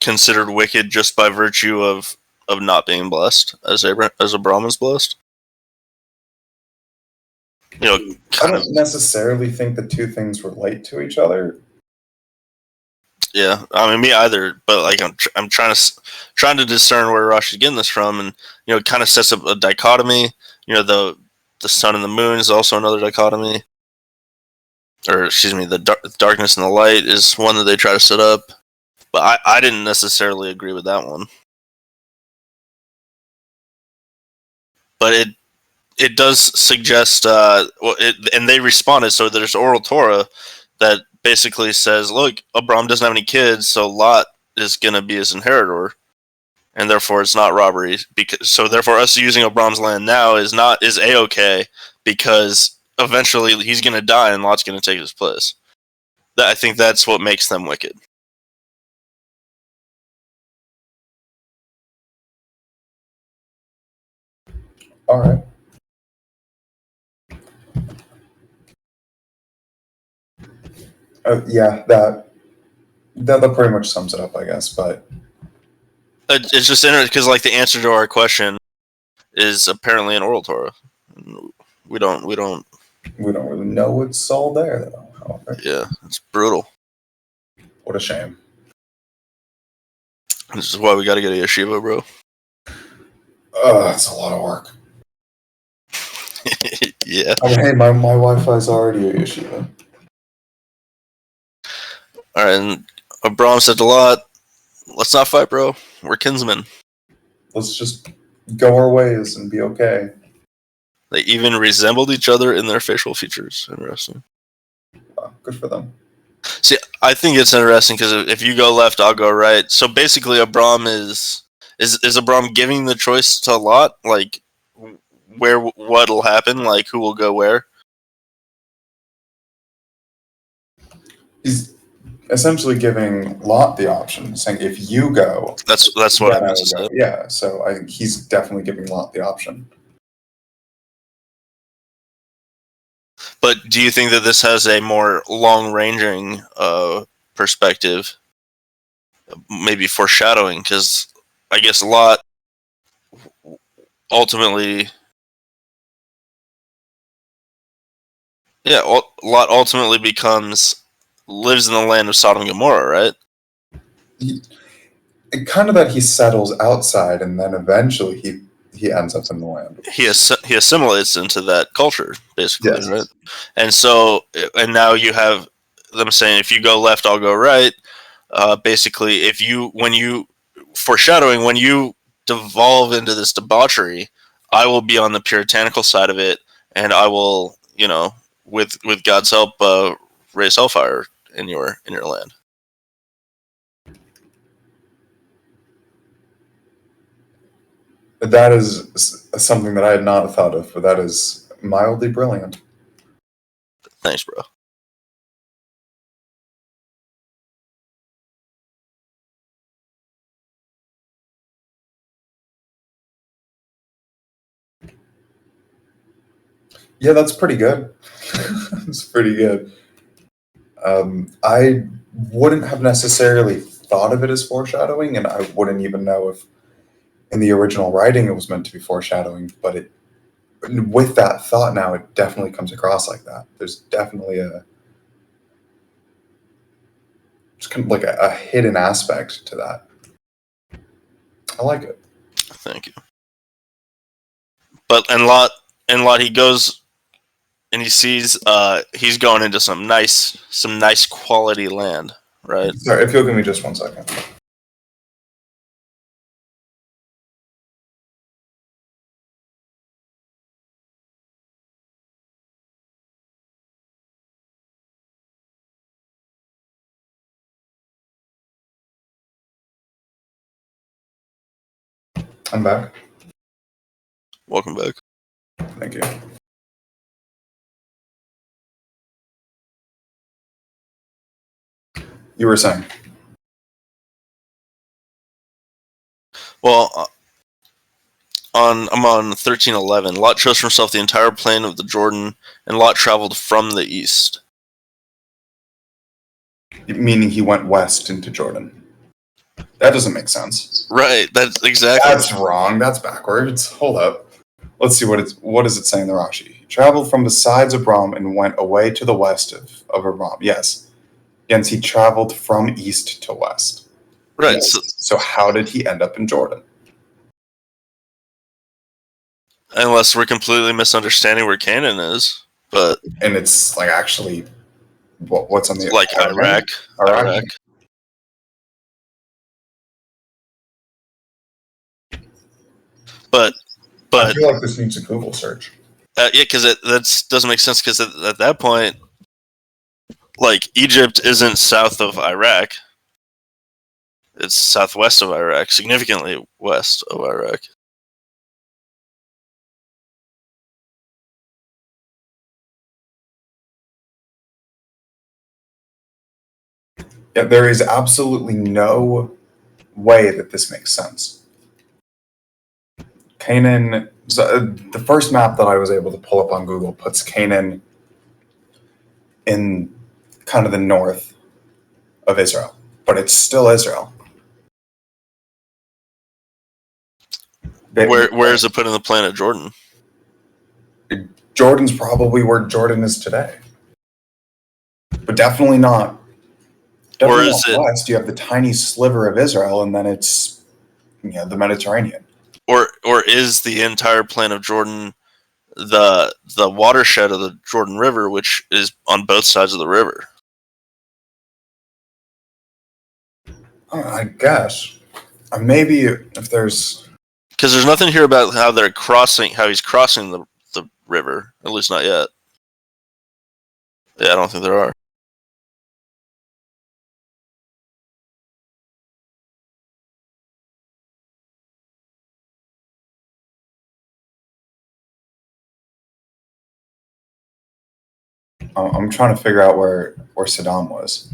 considered wicked just by virtue of not being blessed as Abram is blessed? I don't necessarily think the two things relate to each other. Yeah, I mean, me either. But like, I'm trying to discern where Rosh is getting this from, and it kind of sets up a dichotomy. The sun and the moon is also another dichotomy, or excuse me, the darkness and the light is one that they try to set up. But I didn't necessarily agree with that one. But it does suggest, and they responded. So there's oral Torah that basically says, look, Abram doesn't have any kids, so Lot is going to be his inheritor, and therefore it's not robbery. So therefore, us using Abram's land now is a-okay, because eventually he's going to die and Lot's going to take his place. I think that's what makes them wicked. All right. Yeah, that pretty much sums it up, I guess. But it's just interesting because, like, the answer to our question is apparently in oral Torah. We don't really know what's all there, though. However. Yeah, it's brutal. What a shame. This is why we got to get a yeshiva, bro. It's a lot of work. Yeah. I mean, hey, my Wi-Fi is already a yeshiva. All right, and Abram said to Lot, let's not fight, bro. We're kinsmen. Let's just go our ways and be okay. They even resembled each other in their facial features. Interesting. Good for them. See, I think it's interesting because if you go left, I'll go right. So basically, Abram is Abram giving the choice to Lot, like what'll happen, like who will go where? He's essentially giving Lot the option, saying, "If you go, that's what I meant to say." Yeah, so I think he's definitely giving Lot the option. But do you think that this has a more long-ranging perspective, maybe foreshadowing? Because I guess Lot ultimately, Lot ultimately lives in the land of Sodom and Gomorrah, right? Kind of that he settles outside, and then eventually he ends up in the land. He assimilates into that culture, basically, yes. Right? And now you have them saying, if you go left, I'll go right. Basically, when you devolve into this debauchery, I will be on the puritanical side of it, and I will, with God's help, raise hellfire in your land. That is something that I had not thought of, but that is mildly brilliant. Thanks, bro. Yeah, that's pretty good. It's pretty good. I wouldn't have necessarily thought of it as foreshadowing, and I wouldn't even know if in the original writing it was meant to be foreshadowing, but with that thought now, it definitely comes across like that. There's definitely just kind of like a hidden aspect to that. I like it. Thank you. But and Lot, he goes and he sees he's going into some nice quality land, right? Sorry, if you'll give me just 1 second. I'm back. Welcome back. Thank you. You were saying? Well, I'm on 13:11. Lot chose for himself the entire plain of the Jordan, and Lot traveled from the east. Meaning he went west into Jordan. That doesn't make sense. Right, that's exactly. That's wrong. That's backwards. Hold up. Let's see what does it say in the Rashi? He traveled from the sides of Abram and went away to the west of Abram. Yes. Hence, he traveled from east to west. Right. Yes. So how did he end up in Jordan? Unless we're completely misunderstanding where Canaan is, but and it's like actually what's on the like Iraq. But I feel like this needs a Google search. Yeah, because that doesn't make sense. Because at that point, like Egypt isn't south of Iraq; it's southwest of Iraq, significantly west of Iraq. Yeah, there is absolutely no way that this makes sense. Canaan, the first map that I was able to pull up on Google puts Canaan in kind of the north of Israel, but it's still Israel. Where is it put in the planet Jordan? Jordan's probably where Jordan is today, but definitely not. Or is it west? You have the tiny sliver of Israel, and then it's the Mediterranean. Or is the entire plain of Jordan the watershed of the Jordan River, which is on both sides of the river? I guess maybe if there's because there's nothing here about how he's crossing the river. At least not yet. Yeah, I don't think there are. I'm trying to figure out where Saddam was.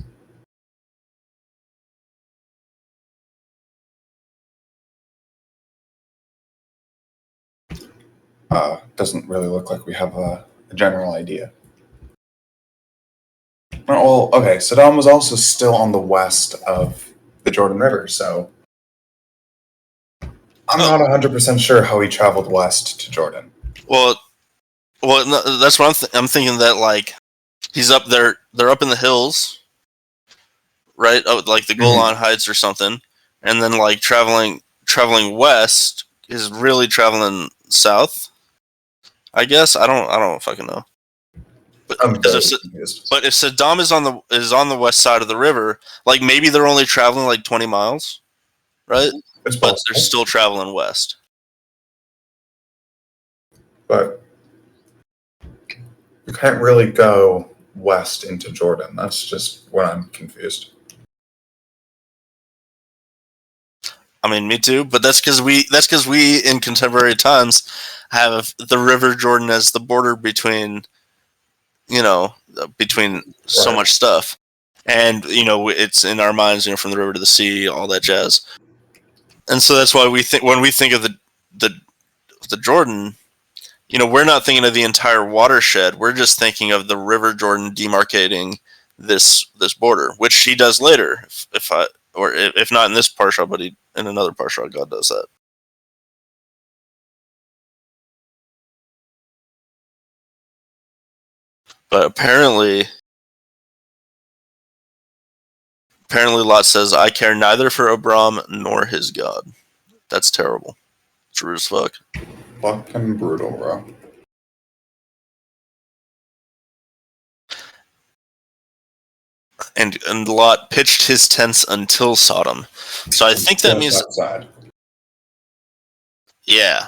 Doesn't really look like we have a general idea. Well, okay, Saddam was also still on the west of the Jordan River, so I'm not 100% sure how he traveled west to Jordan. Well, no, that's what I'm thinking. That like he's up there. They're up in the hills, right? Like the Golan Heights or something, and then like traveling west is really traveling south. I guess I don't fucking know. But if Saddam is on the west side of the river, like maybe they're only traveling like 20 miles, right? But they're still traveling west. But you can't really go west into Jordan. That's just where I'm confused. I mean, me too. But that's because we in contemporary times have the River Jordan as the border between so much stuff, and it's in our minds, from the river to the sea, all that jazz. And so that's why when we think of the Jordan, we're not thinking of the entire watershed. We're just thinking of the River Jordan demarcating this border, which he does later. If not in this parsha, but in another parsha, God does that. But apparently Lot says, "I care neither for Abram nor his God." That's terrible. It's rude as fuck. Fucking brutal, bro. And Lot pitched his tents until Sodom. So I think that means outside. Yeah.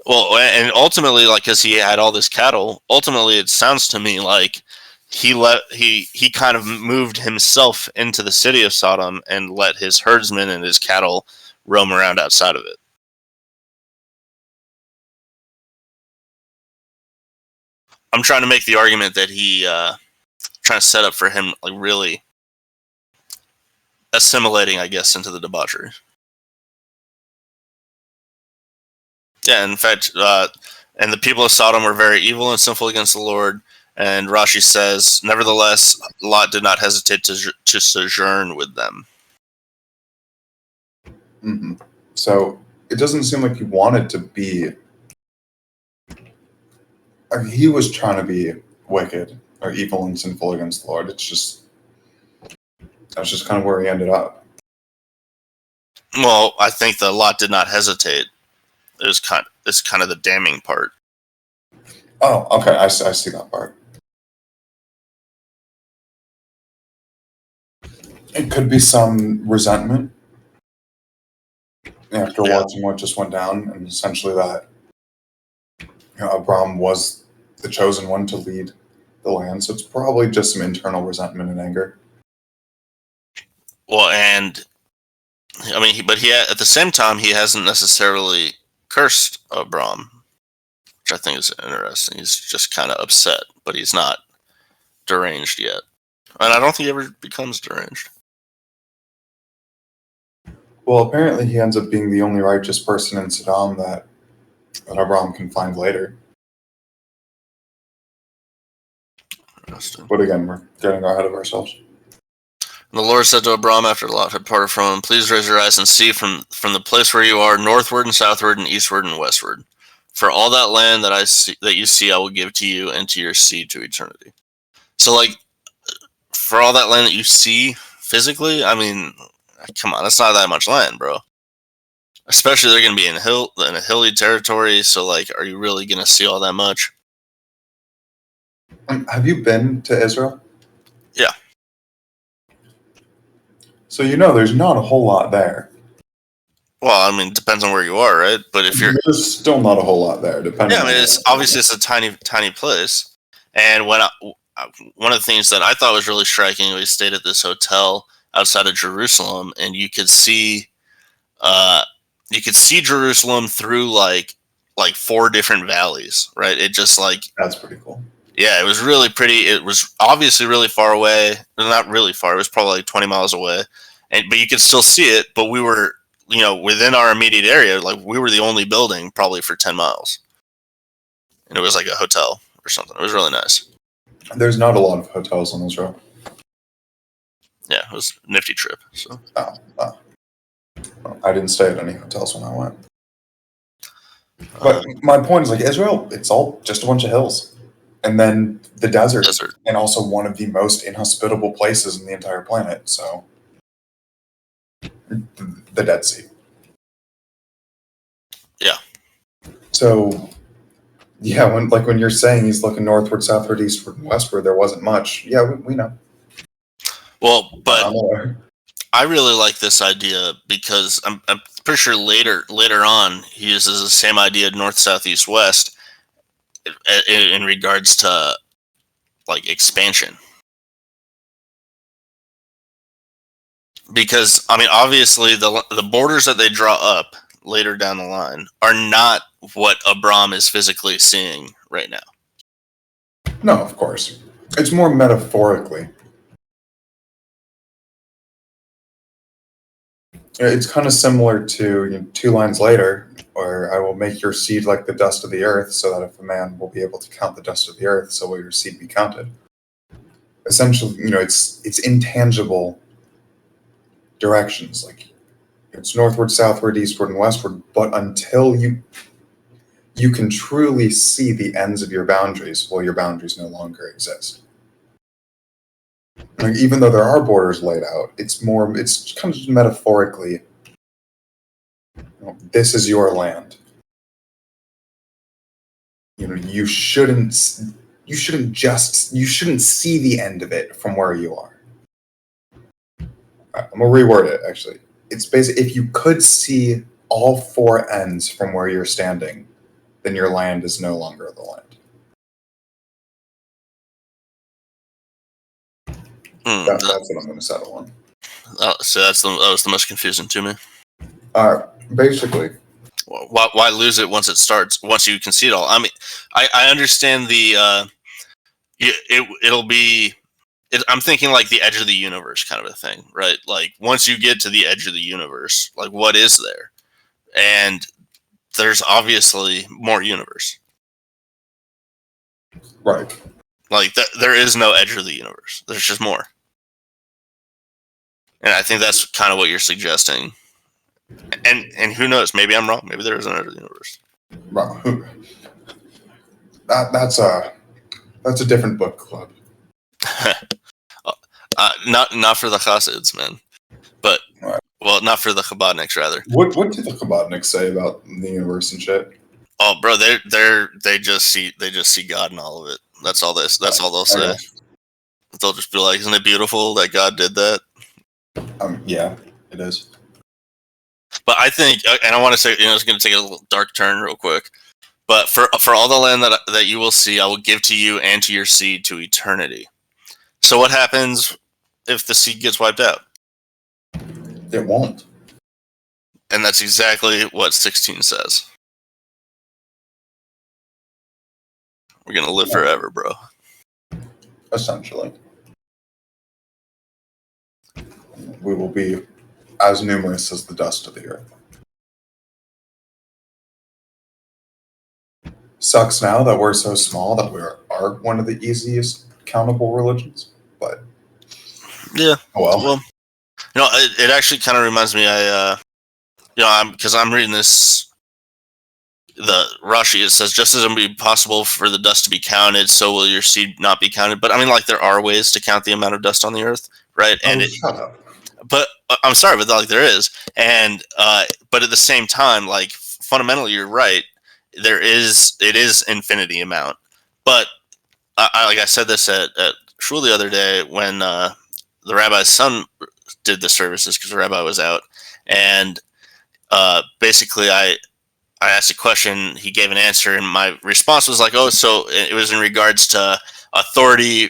Well, and ultimately, like, because he had all this cattle, ultimately it sounds to me like he kind of moved himself into the city of Sodom and let his herdsmen and his cattle roam around outside of it. I'm trying to make the argument that he trying to set up for him, like, really assimilating, I guess, into the debauchery. Yeah, in fact, and the people of Sodom were very evil and sinful against the Lord. And Rashi says, nevertheless, Lot did not hesitate to sojourn with them. Mm-hmm. So it doesn't seem like he wanted to be. He was trying to be wicked or evil and sinful against the Lord. That's just kind of where he ended up. Well, I think that Lot did not hesitate. It's kind of the damning part. Oh, okay. I see that part. It could be some resentment after watching what just went down, and essentially that Abram was the chosen one to lead the land. So it's probably just some internal resentment and anger. Well, and I mean, but at the same time, he hasn't necessarily cursed Abram, which I think is interesting. He's just kind of upset, but he's not deranged yet. And I don't think he ever becomes deranged. Well, apparently he ends up being the only righteous person in Sodom that Abram can find later. But again, we're getting ahead of ourselves. And the Lord said to Abram after Lot had parted from him, please raise your eyes and see from the place where you are, northward and southward and eastward and westward. For all that land that you see, I will give to you and to your seed to eternity. So, like, for all that land that you see physically, I mean, come on, that's not that much land, bro. Especially they're going to be in a hilly territory, so, like, are you really going to see all that much? Have you been to Israel? Yeah. So there's not a whole lot there. Well, I mean, it depends on where you are, right? But if there's still not a whole lot there, depending. Yeah, I mean, it's obviously a tiny place. And one of the things that I thought was really striking, we stayed at this hotel outside of Jerusalem, and you could see Jerusalem through like 4 different valleys, right? It just that's pretty cool. Yeah, it was really pretty. It was obviously really far away. Not really far. It was probably like 20 miles away, but you could still see it. But we were, within our immediate area, like we were the only building probably for 10 miles, and it was like a hotel or something. It was really nice. There's not a lot of hotels in Israel. Yeah, it was a nifty trip. So. Well, I didn't stay at any hotels when I went. But my point is, like, Israel, it's all just a bunch of hills. And then the desert. And also one of the most inhospitable places in the entire planet. So, the Dead Sea. Yeah. So, yeah, when you're saying he's looking northward, southward, eastward, and westward, there wasn't much. Yeah, we know. Well, but I really like this idea because I'm pretty sure later on he uses the same idea north, south, east, west in regards to like expansion. Because I mean, obviously the borders that they draw up later down the line are not what Abram is physically seeing right now. No, of course. It's more metaphorically. It's kind of similar to 2 lines later, where I will make your seed like the dust of the earth, so that if a man will be able to count the dust of the earth, so will your seed be counted. Essentially, it's intangible directions, like it's northward, southward, eastward, and westward, but until you can truly see the ends of your boundaries, well, your boundaries no longer exist. Like, even though there are borders laid out, it's kind of just metaphorically, this is your land. You shouldn't see the end of it from where you are. I'm gonna reword it, actually. It's basically, if you could see all 4 ends from where you're standing, then your land is no longer the land. That's what I'm going to settle on. So that was the most confusing to me. Basically, Why lose it once it starts? Once you concede all, I mean, I understand the it'll be. I'm thinking like the edge of the universe kind of a thing, right? Like once you get to the edge of the universe, like what is there? And there's obviously more universe. right. Like there is no edge of the universe. There's just more. And I think that's kind of what you're suggesting. And who knows? Maybe I'm wrong. Maybe there is an edge of the universe. Well, that's a different book club. Not for the Hasids, man. But right. Well, not for the Chabadniks, rather. What did the Chabadniks say about the universe and shit? Oh, bro, they just see God in all of it. That's all they'll say. Okay. They'll just be like, "Isn't it beautiful that God did that?" Yeah, it is. But I think, and I want to say, it's going to take a little dark turn real quick. But for all the land that you will see, I will give to you and to your seed to eternity. So what happens if the seed gets wiped out? It won't. And that's exactly what 16 says. We're going to live forever, bro. Essentially. We will be as numerous as the dust of the earth. Sucks now that we're so small that we are one of the easiest countable religions, but yeah. Oh well. It actually kind of reminds me. I'm reading this. The Rashi, it says, just as it would be possible for the dust to be counted, so will your seed not be counted. But I mean, like, there are ways to count the amount of dust on the earth, right? And shut up. But I'm sorry, but like there is, and but at the same time, like fundamentally, you're right. It is infinity amount. But like I said this at shul the other day when the rabbi's son did the services because the rabbi was out, and basically I asked a question, he gave an answer, and my response was like, "Oh, so it was in regards to authority."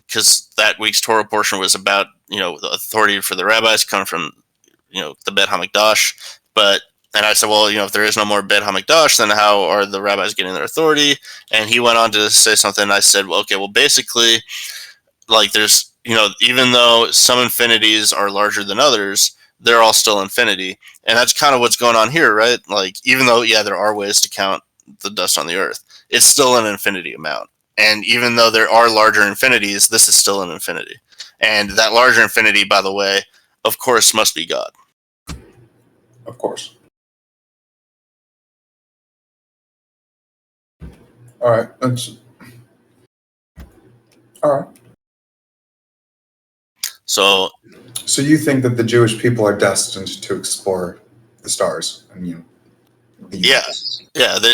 Because that week's Torah portion was about, the authority for the rabbis coming from, the Bet HaMikdash. And I said, well, if there is no more Bet HaMikdash, then how are the rabbis getting their authority? And he went on to say something. And I said, well, okay, well, basically, like there's, even though some infinities are larger than others, they're all still infinity. And that's kind of what's going on here, right? Like, even though, yeah, there are ways to count the dust on the earth, it's still an infinity amount. And even though there are larger infinities, this is still an infinity. And that larger infinity, by the way, of course, must be God. Of course. All right. All right. So you think that the Jewish people are destined to explore the stars and yeah.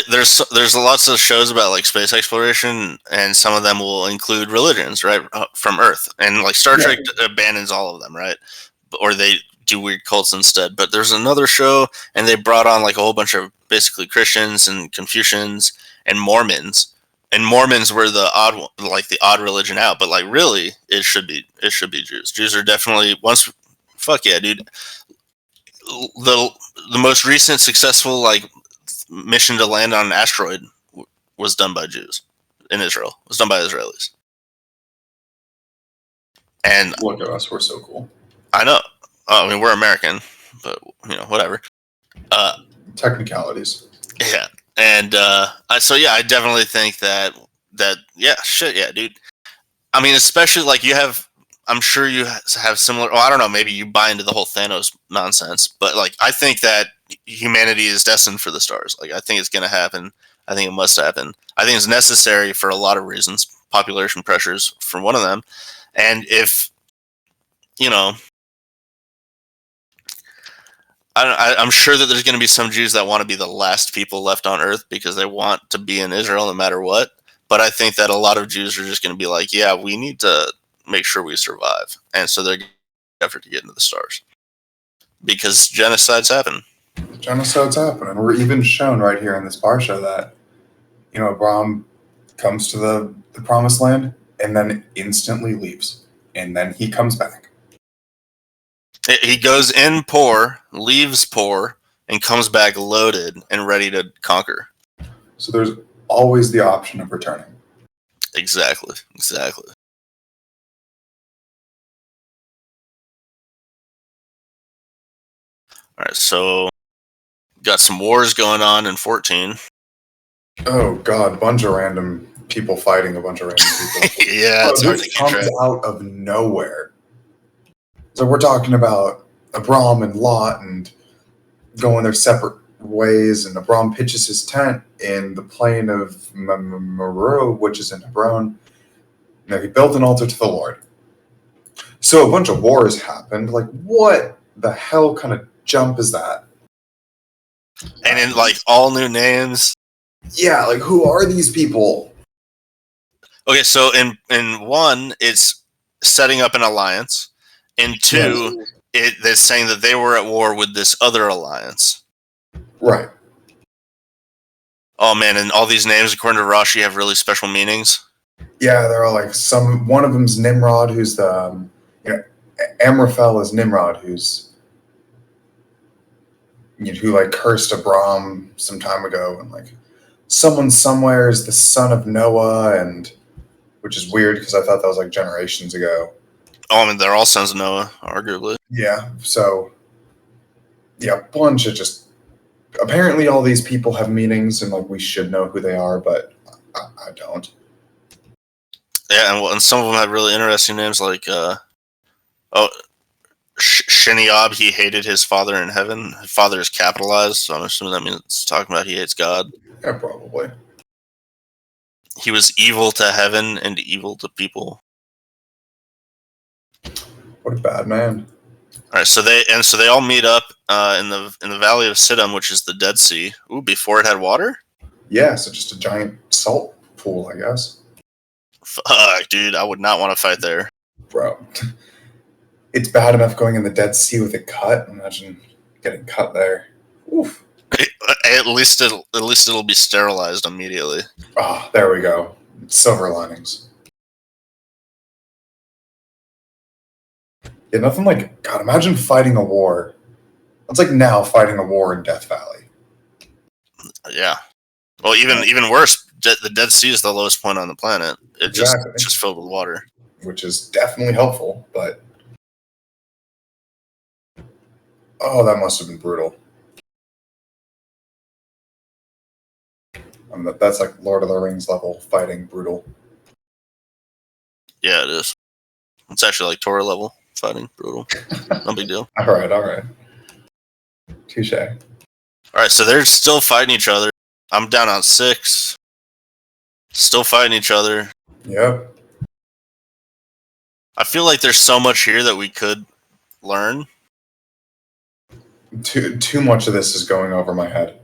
There's lots of shows about like space exploration, and some of them will include religions, right, from Earth, and like Star Trek abandons all of them, right, or they do weird cults instead. But there's another show, and they brought on like a whole bunch of basically Christians and Confucians and Mormons, and Mormons were the odd religion out, but like really it should be Jews. Jews are definitely fuck yeah, dude. The most recent successful like mission to land on an asteroid was done by Jews in Israel. It was done by Israelis. And look at us, we're so cool. I know. I mean, we're American, but whatever. Technicalities. Yeah, and I definitely think that shit, yeah, dude. I mean, especially like I'm sure you have similar. Well, I don't know. Maybe you buy into the whole Thanos nonsense, but like I think that humanity is destined for the stars. Like I think it's going to happen. I think it must happen. I think it's necessary for a lot of reasons. Population pressures for one of them, and if I'm sure that there's going to be some Jews that want to be the last people left on Earth because they want to be in Israel no matter what. But I think that a lot of Jews are just going to be like, yeah, we need to make sure we survive. And so they're going to effort to get into the stars. Because genocides happen. Genocides happen. And we're even shown right here in this Parsha that, Abraham comes to the promised land and then instantly leaves. And then he comes back. He goes in poor, leaves poor, and comes back loaded and ready to conquer. So there's always the option of returning. Exactly. All right, so got some wars going on in 14. Oh God, a bunch of random people fighting a bunch of random people. Yeah, it's hard to This keep comes track. out of nowhere. So we're talking about Abram and Lot and going their separate ways, and Abram pitches his tent in the plain of Meru, which is in Hebron. Now he built an altar to the Lord. So a bunch of wars happened. Like, what the hell kind of jump is that? And in like all new names. Yeah, like who are these people? Okay, so in one, it's setting up an alliance. In two, it's saying that they were at war with this other alliance. Right. Oh man, and all these names, according to Rashi, have really special meanings. Yeah, they're all like one of them's Nimrod, who's the Amraphel is Nimrod, who's who like cursed Abram some time ago, and like someone somewhere is the son of Noah, and which is weird because I thought that was like generations ago. Oh, I mean, they're all sons of Noah, arguably. Yeah, so yeah, a bunch of just apparently all these people have meanings, and like we should know who they are, but I don't. Yeah, and some of them have really interesting names, like Sheniab, he hated his father in heaven. His father is capitalized, so I'm assuming that means it's talking about he hates God. Yeah, probably. He was evil to heaven and evil to people. What a bad man. All right, so they all meet up in the Valley of Siddim, which is the Dead Sea. Ooh, before it had water? Yeah, so just a giant salt pool, I guess. Fuck, dude, I would not want to fight there. Bro. It's bad enough going in the Dead Sea with a cut. Imagine getting cut there. Oof. At least it'll be sterilized immediately. Ah, there we go. Silver linings. Yeah, nothing like God. Imagine fighting a war. It's like now fighting a war in Death Valley. Yeah. Well, even worse. The Dead Sea is the lowest point on the planet. It's just filled with water, which is definitely helpful. But oh, that must have been brutal. That's like Lord of the Rings level fighting brutal. Yeah, it is. It's actually like Torah level fighting brutal. No big deal. All right. Touche. All right, so they're still fighting each other. I'm down on 6. Still fighting each other. Yep. I feel like there's so much here that we could learn. Too much of this is going over my head.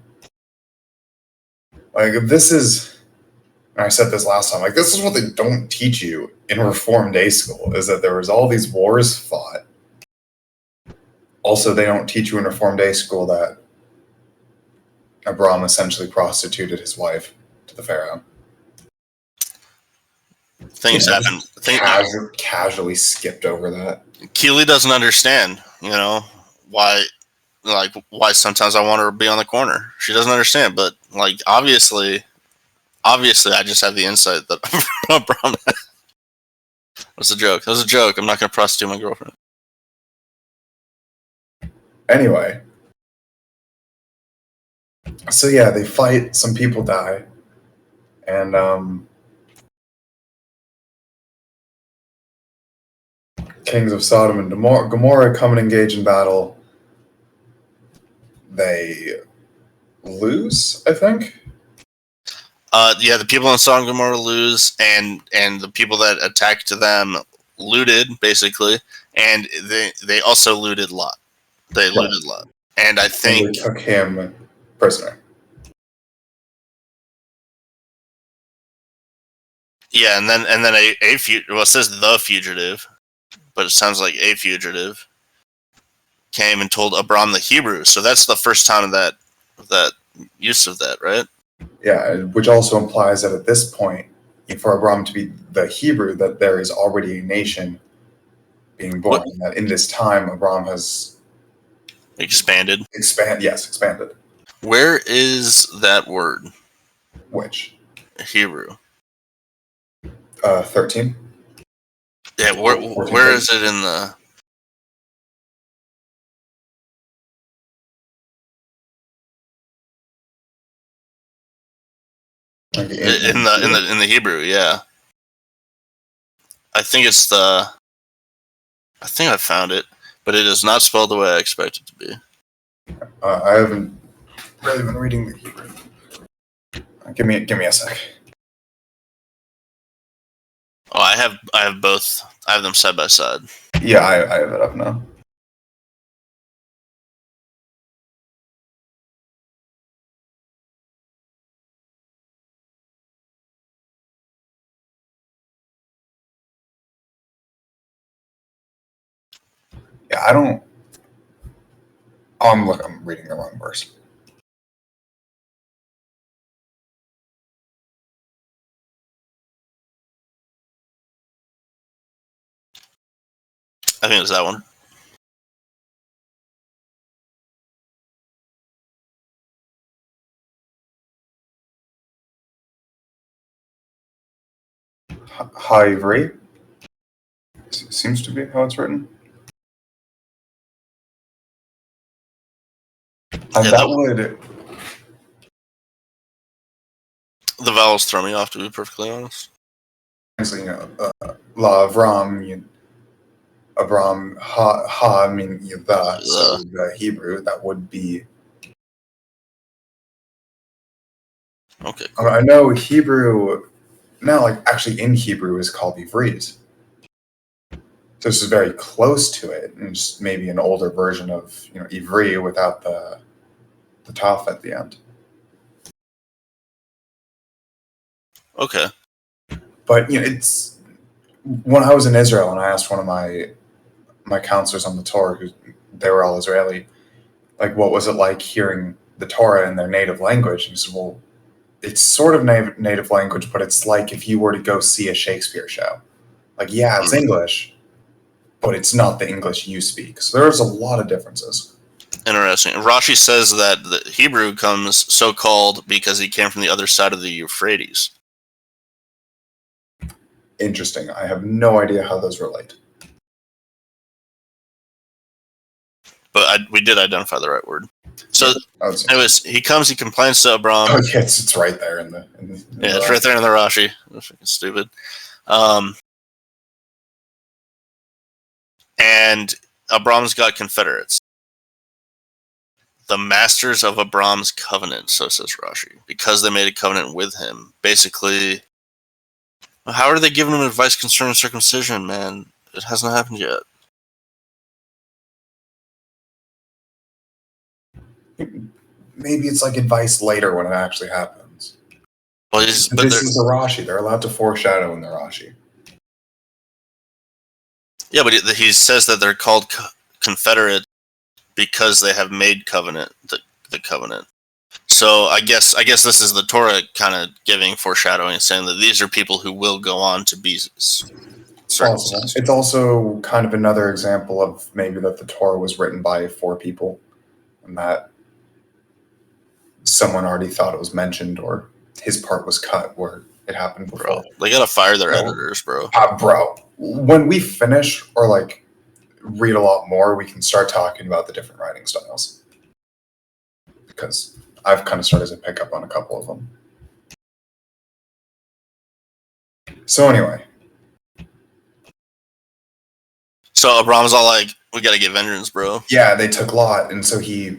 Like this is, and I said this last time, like this is what they don't teach you in Reformed Day School, is that there was all these wars fought. Also, they don't teach you in Reformed Day School that Abram essentially prostituted his wife to the Pharaoh. Things happen. Casually skipped over that. Keely doesn't understand, why sometimes I want her to be on the corner. She doesn't understand, but like obviously I just have the insight that Abram. That's a joke. That was a joke. I'm not going to prostitute my girlfriend. Anyway, so yeah, they fight. Some people die, and kings of Sodom and Gomorrah come and engage in battle. They lose, I think. Yeah, the people in Sodom and Gomorrah lose, and the people that attacked them looted basically, and they also looted Lot. They looted Lot, and I think they took him prisoner. Yeah, and then it says the fugitive, but it sounds like a fugitive came and told Abram the Hebrew. So that's the first time of that use of that, right? Yeah, which also implies that at this point, for Abram to be the Hebrew, that there is already a nation being born. That in this time, Abram has Expanded. Expanded. Where is that word? Which? Hebrew. 13. Yeah, where is it in the? Like In the Hebrew, yeah. I think it's the. I think I found it, but it is not spelled the way I expect it to be. I haven't really been reading the Hebrew. Give me a sec. Oh, I have both. I have them side by side. Yeah, I have it up now. Yeah, I don't. Oh, I'm reading the wrong verse. I think it was that one. Ha'ivri seems to be how it's written. Yeah, That would. The vowels throw me off, to be perfectly honest. You know, La Avram, Abram, Ha, I mean, the. So the Hebrew, that would be. Okay. Cool. I know Hebrew. No, like actually in Hebrew is called Ivrit. So this is very close to it, and just maybe an older version of Ivri without the taf at the end. Okay. But it's when I was in Israel and I asked one of my counselors on the Torah, who they were all Israeli, like what was it like hearing the Torah in their native language? And he said, well, it's sort of native language, but it's like if you were to go see a Shakespeare show. Like, yeah, it's English, but it's not the English you speak. So there's a lot of differences. Interesting. Rashi says that the Hebrew comes so called because he came from the other side of the Euphrates. Interesting. I have no idea how those relate. But we did identify the right word. So, yeah, anyways, he comes, he complains to Abram. Oh, yeah, it's right there in the it's right there in the Rashi. That's freaking stupid. And Abram's got confederates. The masters of Abram's covenant, so says Rashi, because they made a covenant with him. Basically, how are they giving him advice concerning circumcision, man? It hasn't happened yet. Maybe it's like advice later when it actually happens. Well, this is the Rashi. They're allowed to foreshadow in the Rashi. Yeah, but he says that they're called confederate because they have made covenant the covenant. So I guess this is the Torah kind of giving foreshadowing, saying that these are people who will go on to be circumcised. It's also kind of another example of maybe that the Torah was written by 4 people, and that someone already thought it was mentioned, or his part was cut where it happened before. Bro, they gotta fire their editors, bro. Bro, when we finish or like read a lot more, we can start talking about the different writing styles, because I've kind of started to pick up on a couple of them. So anyway. So Abram's all like, we gotta get vengeance, bro. Yeah, they took Lot, and so he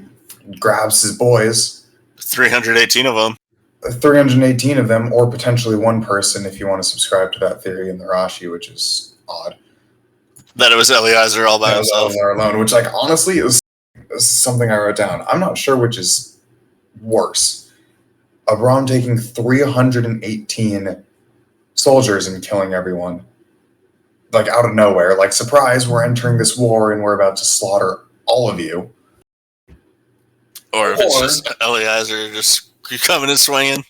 grabs his boys. 318 of them. 318 of them, or potentially one person if you want to subscribe to that theory in the Rashi, which is odd. That it was Eliezer all by himself. Eliezer alone, which like honestly is something I wrote down. I'm not sure which is worse. Abram taking 318 soldiers and killing everyone. Like out of nowhere, like surprise, we're entering this war and we're about to slaughter all of you. Or if it's just Eliezer just coming and swinging.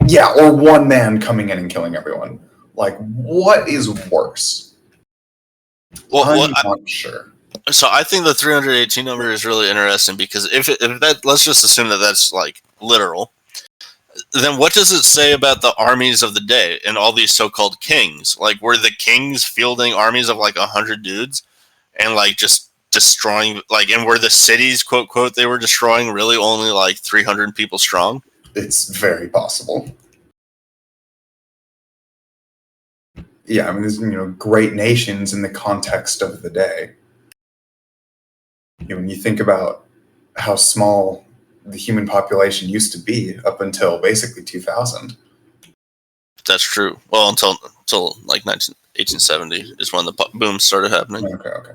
Yeah, or one man coming in and killing everyone. Like, what is worse? Well, I'm not sure. So I think the 318 number is really interesting because if that, let's just assume that that's like literal, then what does it say about the armies of the day and all these so-called kings? Like, were the kings fielding armies of like 100 dudes and like just destroying, like, and were the cities, quote quote, they were destroying really only like 300 people strong? It's very possible. Yeah, I mean, there's great nations in the context of the day. When you think about how small the human population used to be up until basically 2000. That's true. Well, until like 1870 is when the boom started happening. Okay.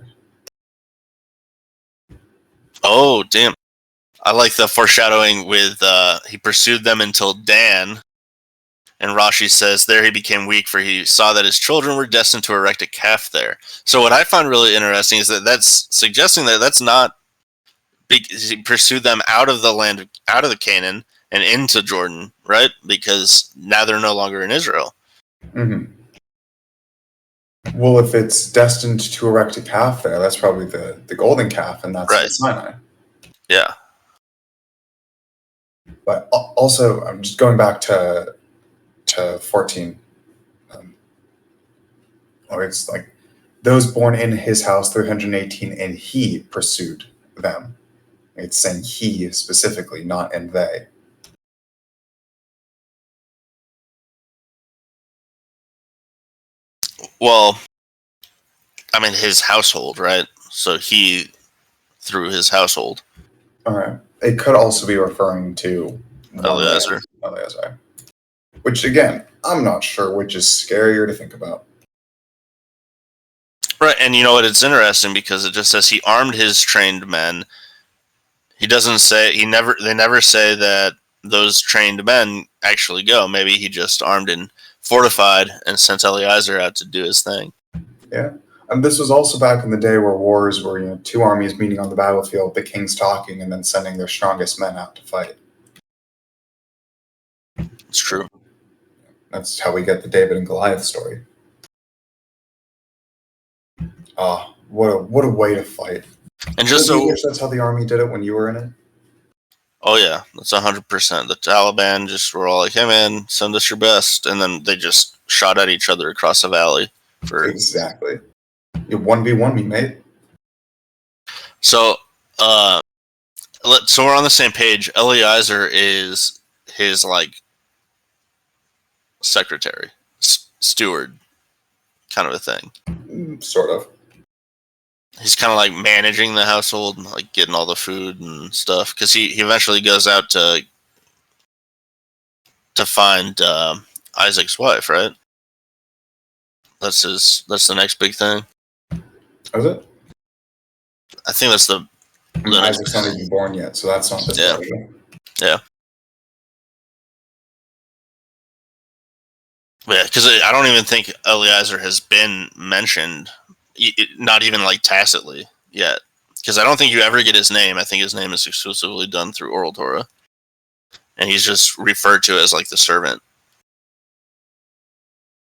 Oh, damn. I like the foreshadowing with he pursued them until Dan, and Rashi says there he became weak, for he saw that his children were destined to erect a calf there. So what I find really interesting is that that's suggesting that that's not he pursued them out of the land, out of the Canaan, and into Jordan, right? Because now they're no longer in Israel. Mm-hmm. Well, if it's destined to erect a calf there, that's probably the golden calf, and that's Right. Sinai. Yeah. But also, I'm just going back to 14. It's like those born in his house, 318, and he pursued them. It's saying he specifically, not and they. Well, I mean his household, right? So he through his household. All right. It could also be referring to Eliezer. Eliezer. Which, again, I'm not sure which is scarier to think about. Right, and you know what? It's interesting because it just says he armed his trained men. He doesn't say They never say that those trained men actually go. Maybe he just armed and fortified and sent Eliezer out to do his thing. Yeah. And this was also back in the day where wars were, two armies meeting on the battlefield, the kings talking, and then sending their strongest men out to fight. It's true. That's how we get the David and Goliath story. What a way to fight. And just so, you wish that's how the army did it when you were in it? Oh yeah, that's 100%. The Taliban just were all like, "Hey man, send us your best," and then they just shot at each other across the valley. Exactly. You 1v1 me, mate. So, so we're on the same page. Eliezer is his like secretary, steward, kind of a thing. Sort of. He's kind of like managing the household, and like getting all the food and stuff. Because he eventually goes out to find Isaac's wife, right? That's the next big thing. Is it? I think that's the. Isaac's not even born yet, so that's not this part. Yeah. Yeah, because I don't even think Eliezer has been mentioned, not even like tacitly yet. Because I don't think you ever get his name. I think his name is exclusively done through oral Torah, and he's just referred to as like the servant.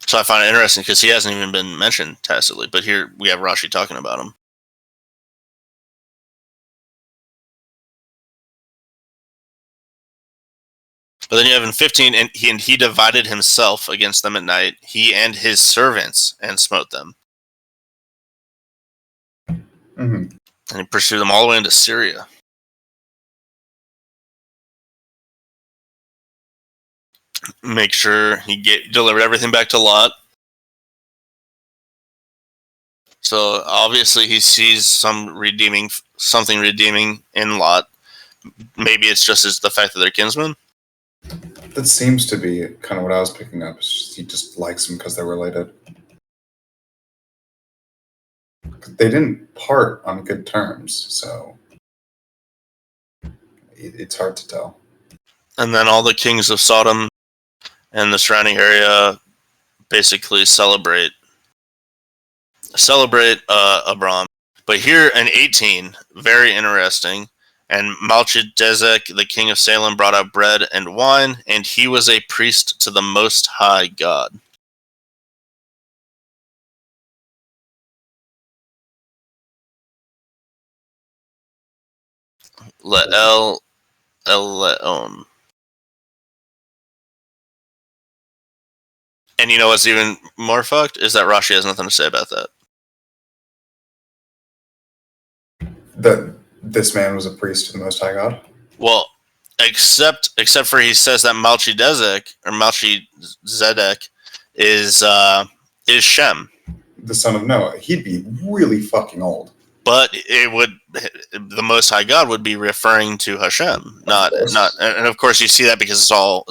So I find it interesting because he hasn't even been mentioned tacitly, but here we have Rashi talking about him. But then you have in 15, and he divided himself against them at night, he and his servants, and smote them. Mm-hmm. And he pursued them all the way into Syria. Make sure he delivered everything back to Lot. So obviously he sees something redeeming in Lot. Maybe it's just the fact that they're kinsmen. That seems to be kind of what I was picking up. He just likes them because they're related. They didn't part on good terms, so it's hard to tell. And then all the kings of Sodom and the surrounding area basically celebrate Abram. But here in 18, very interesting. And Melchizedek, the king of Salem, brought out bread and wine, and he was a priest to the Most High God. Le'el Leon. And you know what's even more fucked is that Rashi has nothing to say about that. That this man was a priest to the Most High God. Well, except for he says that Melchizedek is Shem. The son of Noah. He'd be really fucking old. But the Most High God would be referring to Hashem, not, and of course you see that because it's all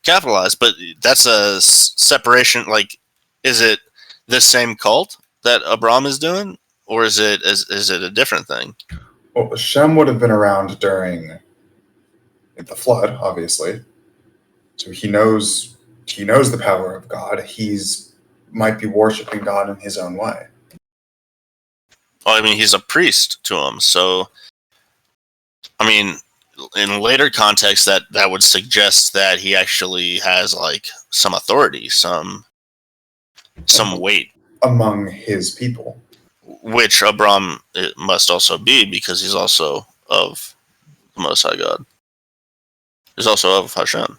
capitalized. But that's a separation. Like, is it this same cult that Abram is doing, or is it a different thing? Well, Shem would have been around during the flood, obviously, so he knows the power of God. He's might be worshiping God in his own way. Well, I mean, he's a priest to him, so I mean, in later context, that would suggest that he actually has like some authority, some weight among his people, which Abram must also be because he's also of the Most High God. He's also of Hashem.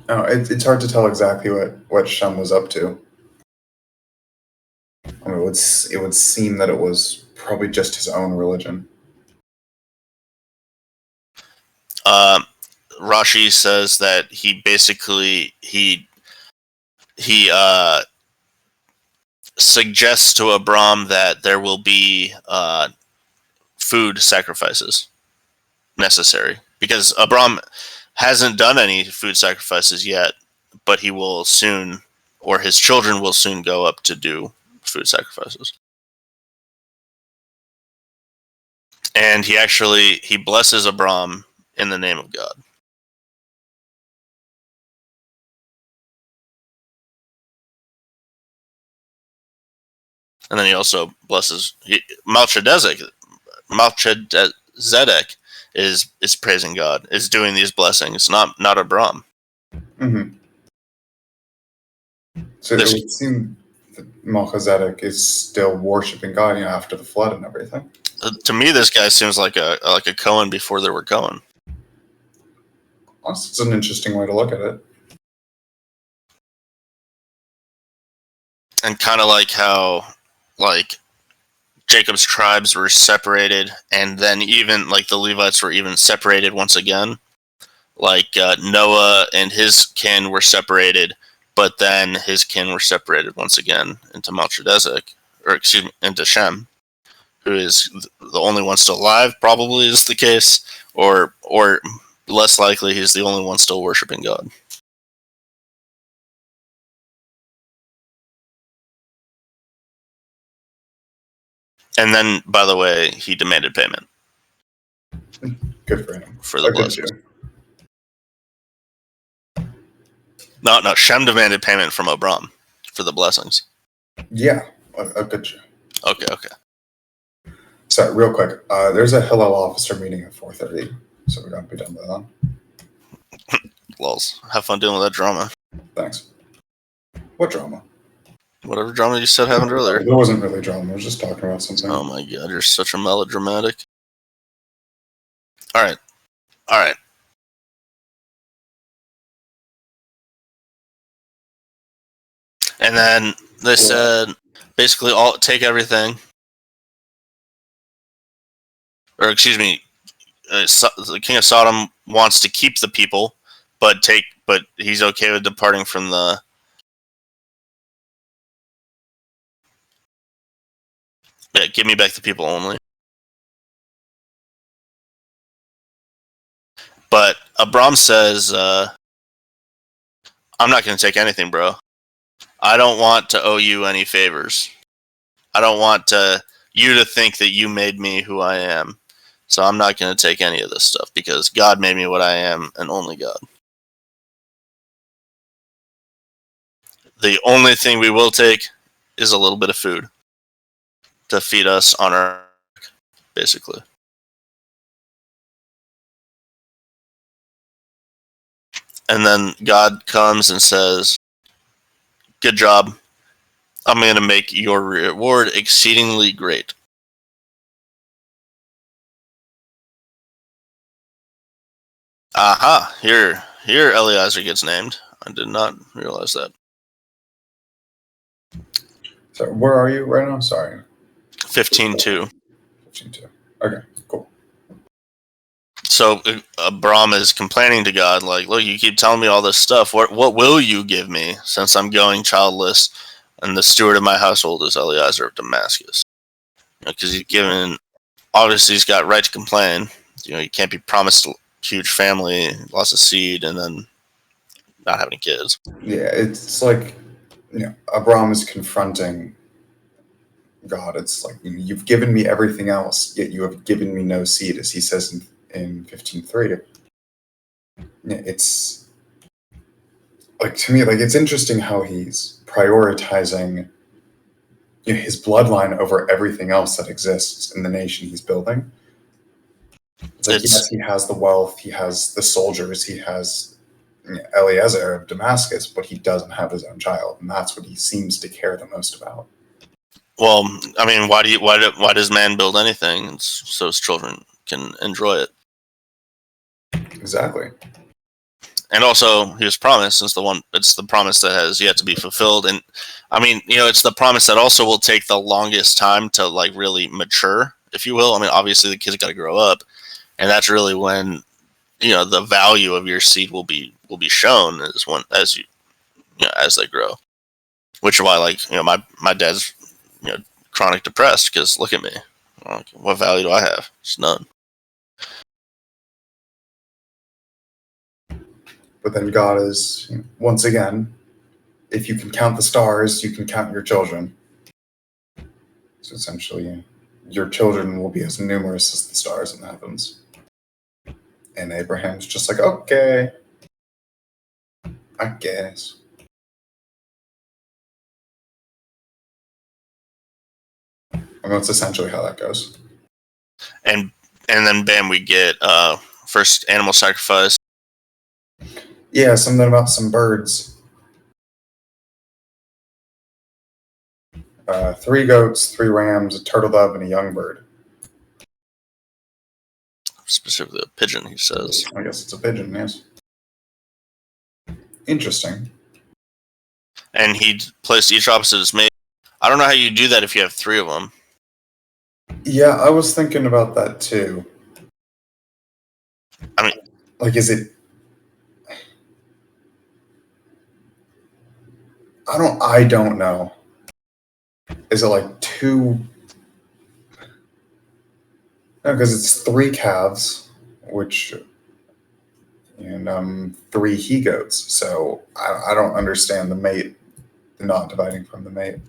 No, it's hard to tell exactly what Shem was up to. I mean, it would seem that it was probably just his own religion. Rashi says that he basically suggests to Abram that there will be food sacrifices necessary because Abram hasn't done any food sacrifices yet, but he will soon, or his children will soon go up to do food sacrifices. And he blesses Abram in the name of God. And then he also blesses Melchizedek is praising God, is doing these blessings, not Abram. Mm-hmm. So it would seem that Melchizedek is still worshiping God, after the flood and everything. To me, this guy seems like a Cohen before there were Cohen. It's an interesting way to look at it. And kind of like how, like, Jacob's tribes were separated, and then even like the Levites were even separated once again. Like Noah and his kin were separated, but then his kin were separated once again into Melchizedek, or excuse me, into Shem, who is the only one still alive. Probably is the case, or less likely, he's the only one still worshiping God. And then, by the way, he demanded payment. Good for him. For the blessings. No, Shem demanded payment from Abram for the blessings. Yeah, a good Jew. Okay. Sorry, real quick. There's a Hillel officer meeting at 4:30, so we gotta be done by then. Lols. Have fun dealing with that drama. Thanks. What drama? Whatever drama you said happened earlier. There wasn't really drama. I was just talking about something. Oh my god, you're such a melodramatic. All right. And then they said, basically, take everything. Or excuse me, the king of Sodom wants to keep the people, but he's okay with departing from the. Yeah, give me back the people only. But Abram says, I'm not going to take anything, bro. I don't want to owe you any favors. I don't want you to think that you made me who I am. So I'm not going to take any of this stuff because God made me what I am and only God. The only thing we will take is a little bit of food to feed us on our, basically. And then God comes and says, good job. I'm going to make your reward exceedingly great. Aha! Here Eliezer gets named. I did not realize that. So where are you right now? Sorry. 15-2. 15-2. Okay, cool. So Abram is complaining to God, like, look, you keep telling me all this stuff. What will you give me since I'm going childless, and the steward of my household is Eliezer of Damascus? Because he's given, obviously he's got right to complain. You can't be promised a huge family, lots of seed, and then not have any kids. Yeah, it's like, Abram is confronting God. It's like, you've given me everything else, yet you have given me no seed, as he says in 15:3. It's like, to me, like, it's interesting how he's prioritizing his bloodline over everything else that exists in the nation he's building. It's like, yes, he has the wealth, he has the soldiers, he has Eliezer of Damascus, but he doesn't have his own child, and that's what he seems to care the most about. Well, I mean, why does man build anything? It's so his children can enjoy it. Exactly. And also, he was promised. It's the promise that has yet to be fulfilled. And I mean, it's the promise that also will take the longest time to like really mature, if you will. I mean, obviously the kids got to grow up, and that's really when the value of your seed will be shown as they grow. Which is why, like, my dad's chronic depressed because look at me. Like, what value do I have? It's none. But then God is, once again, if you can count the stars, you can count your children. So essentially, your children will be as numerous as the stars in the heavens. And Abraham's just like, okay, I guess. I mean, that's essentially how that goes. And then bam, we get first animal sacrifice. Yeah, something about some birds. 3 goats, 3 rams, a turtle dove, and a young bird. Specifically a pigeon, he says. I guess it's a pigeon, yes. Interesting. And he placed each opposite his mate. I don't know how you do that if you have 3 of them. Yeah, I was thinking about that too. I mean, like, is it? I don't know. Is it like 2? No, because it's 3 calves, and 3 he goats. So I don't understand the mate, not dividing from the mate.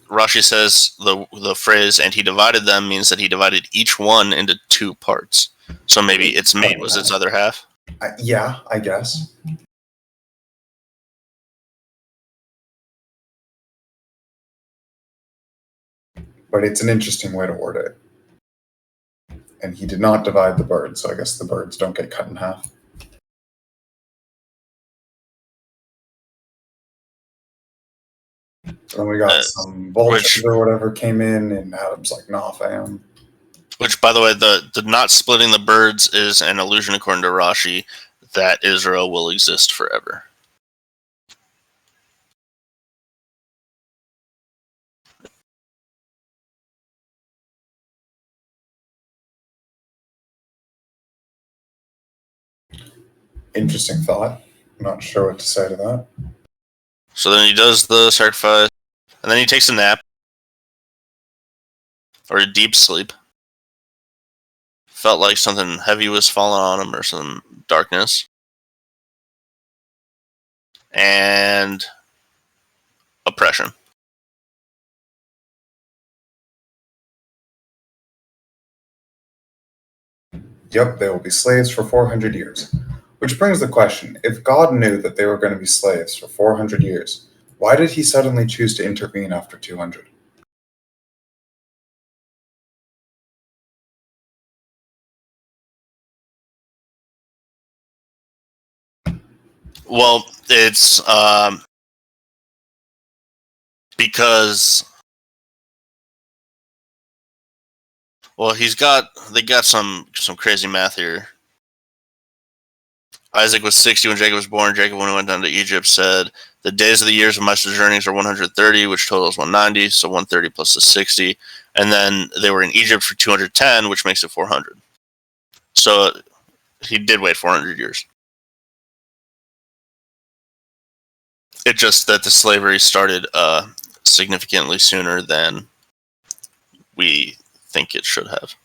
Rashi says the phrase "and he divided them" means that he divided each one into 2 parts. So maybe its mate was its other half. Yeah, I guess. But it's an interesting way to word it. And he did not divide the birds, so I guess the birds don't get cut in half. Then we got some vultures or whatever came in, and Adam's like, nah, fam. Which, by the way, the not splitting the birds is an illusion, according to Rashi, that Israel will exist forever. Interesting thought. I'm not sure what to say to that. So then he does the sacrifice, and then he takes a nap. Or a deep sleep. Felt like something heavy was falling on him or some darkness. And oppression. Yep, they will be slaves for 400 years. Which brings the question, if God knew that they were going to be slaves for 400 years, why did he suddenly choose to intervene after 200? Well, it's because, well, they got some crazy math here. Isaac was 60 when Jacob was born. Jacob, when he went down to Egypt, said, "The days of the years of my sojournings are 130, which totals 190, so 130 plus the 60. And then they were in Egypt for 210, which makes it 400. So he did wait 400 years. It just that the slavery started significantly sooner than we think it should have."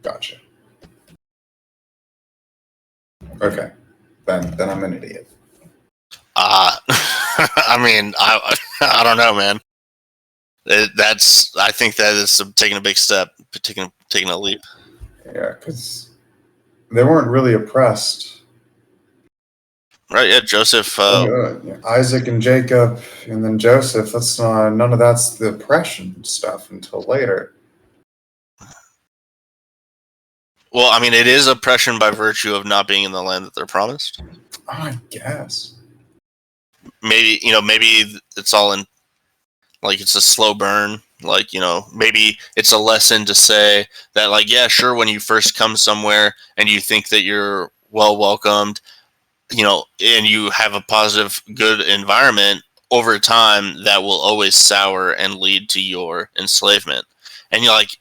Gotcha. Okay. Then I'm an idiot. I mean, I don't know, man. I think that is taking a big step, taking a leap. Yeah, because they weren't really oppressed. Right? Yeah, Joseph. Isaac and Jacob, and then Joseph. That's not none of that's the oppression stuff until later. Well, I mean, it is oppression by virtue of not being in the land that they're promised. I guess. Maybe it's all in, like, it's a slow burn. Like, maybe it's a lesson to say that, like, yeah, sure, when you first come somewhere and you think that you're well welcomed, and you have a positive, good environment, over time that will always sour and lead to your enslavement. And you're like,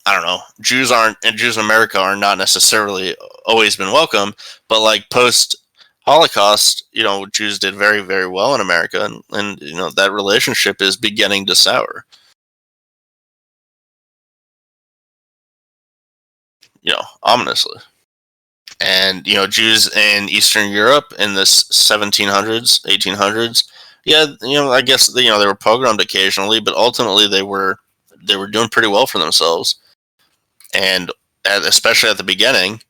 I don't know, Jews in America are not necessarily always been welcome, but like post Holocaust, Jews did very, very well in America, and that relationship is beginning to sour. Ominously. And Jews in Eastern Europe in the 1700s, 1800s, yeah, I guess they were pogromed occasionally, but ultimately they were doing pretty well for themselves, and especially at the beginning,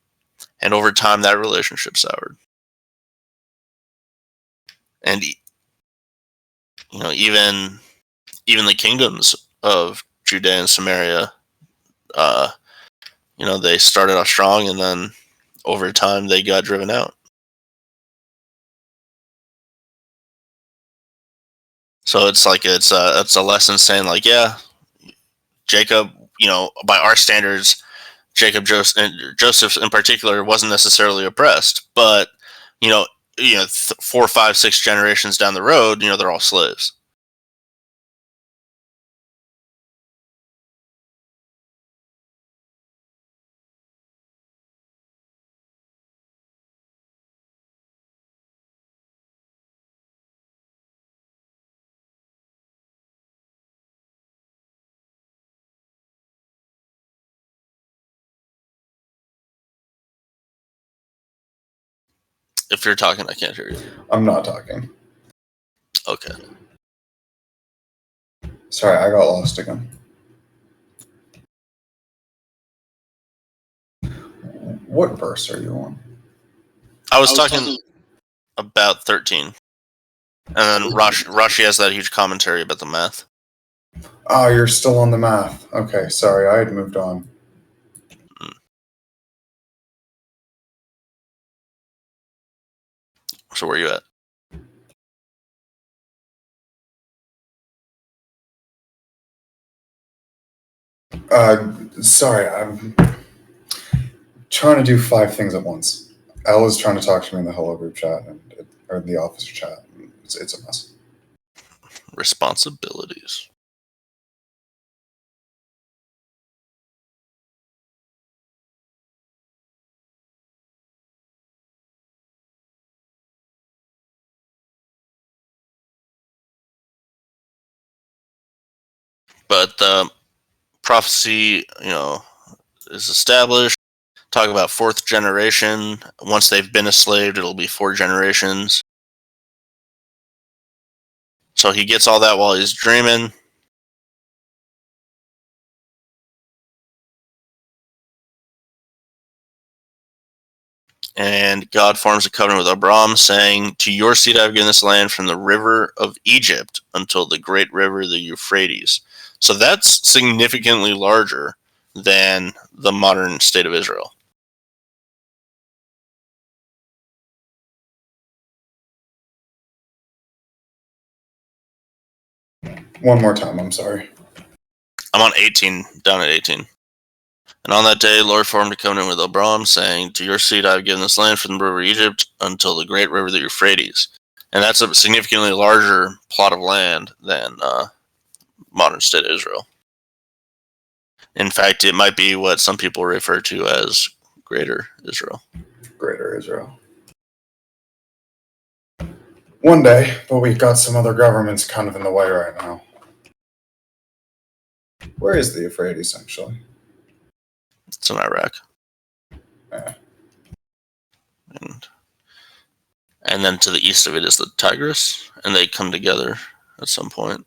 and over time that relationship soured. And even the kingdoms of Judea and Samaria, they started off strong, and then over time they got driven out. So it's like it's a lesson saying, like, yeah, Jacob, by our standards, Joseph in particular wasn't necessarily oppressed, but 4, 5, 6 generations down the road, they're all slaves. If you're talking, I can't hear you. I'm not talking. Okay. Sorry, I got lost again. What verse are you on? I was talking about 13. And then Rashi has that huge commentary about the math. Oh, you're still on the math. Okay, sorry, I had moved on. So where are you at? Sorry, I'm trying to do 5 things at once. Ella's trying to talk to me in the hello group chat or in the officer chat. It's a mess. Responsibilities. But the prophecy, is established. Talk about 4th generation. Once they've been enslaved, it'll be 4 generations. So he gets all that while he's dreaming. And God forms a covenant with Abraham, saying, "To your seed I have given this land from the river of Egypt until the great river, the Euphrates." So that's significantly larger than the modern state of Israel. One more time, I'm sorry. I'm on 18, down at 18. And on that day, the Lord formed a covenant with Abram, saying, "To your seed I have given this land from the river of Egypt until the great river the Euphrates." And that's a significantly larger plot of land than modern state of Israel. In fact, it might be what some people refer to as Greater Israel. Greater Israel. One day, but we've got some other governments kind of in the way right now. Where is the Euphrates, actually? It's in Iraq. Yeah. And then to the east of it is the Tigris, and they come together at some point,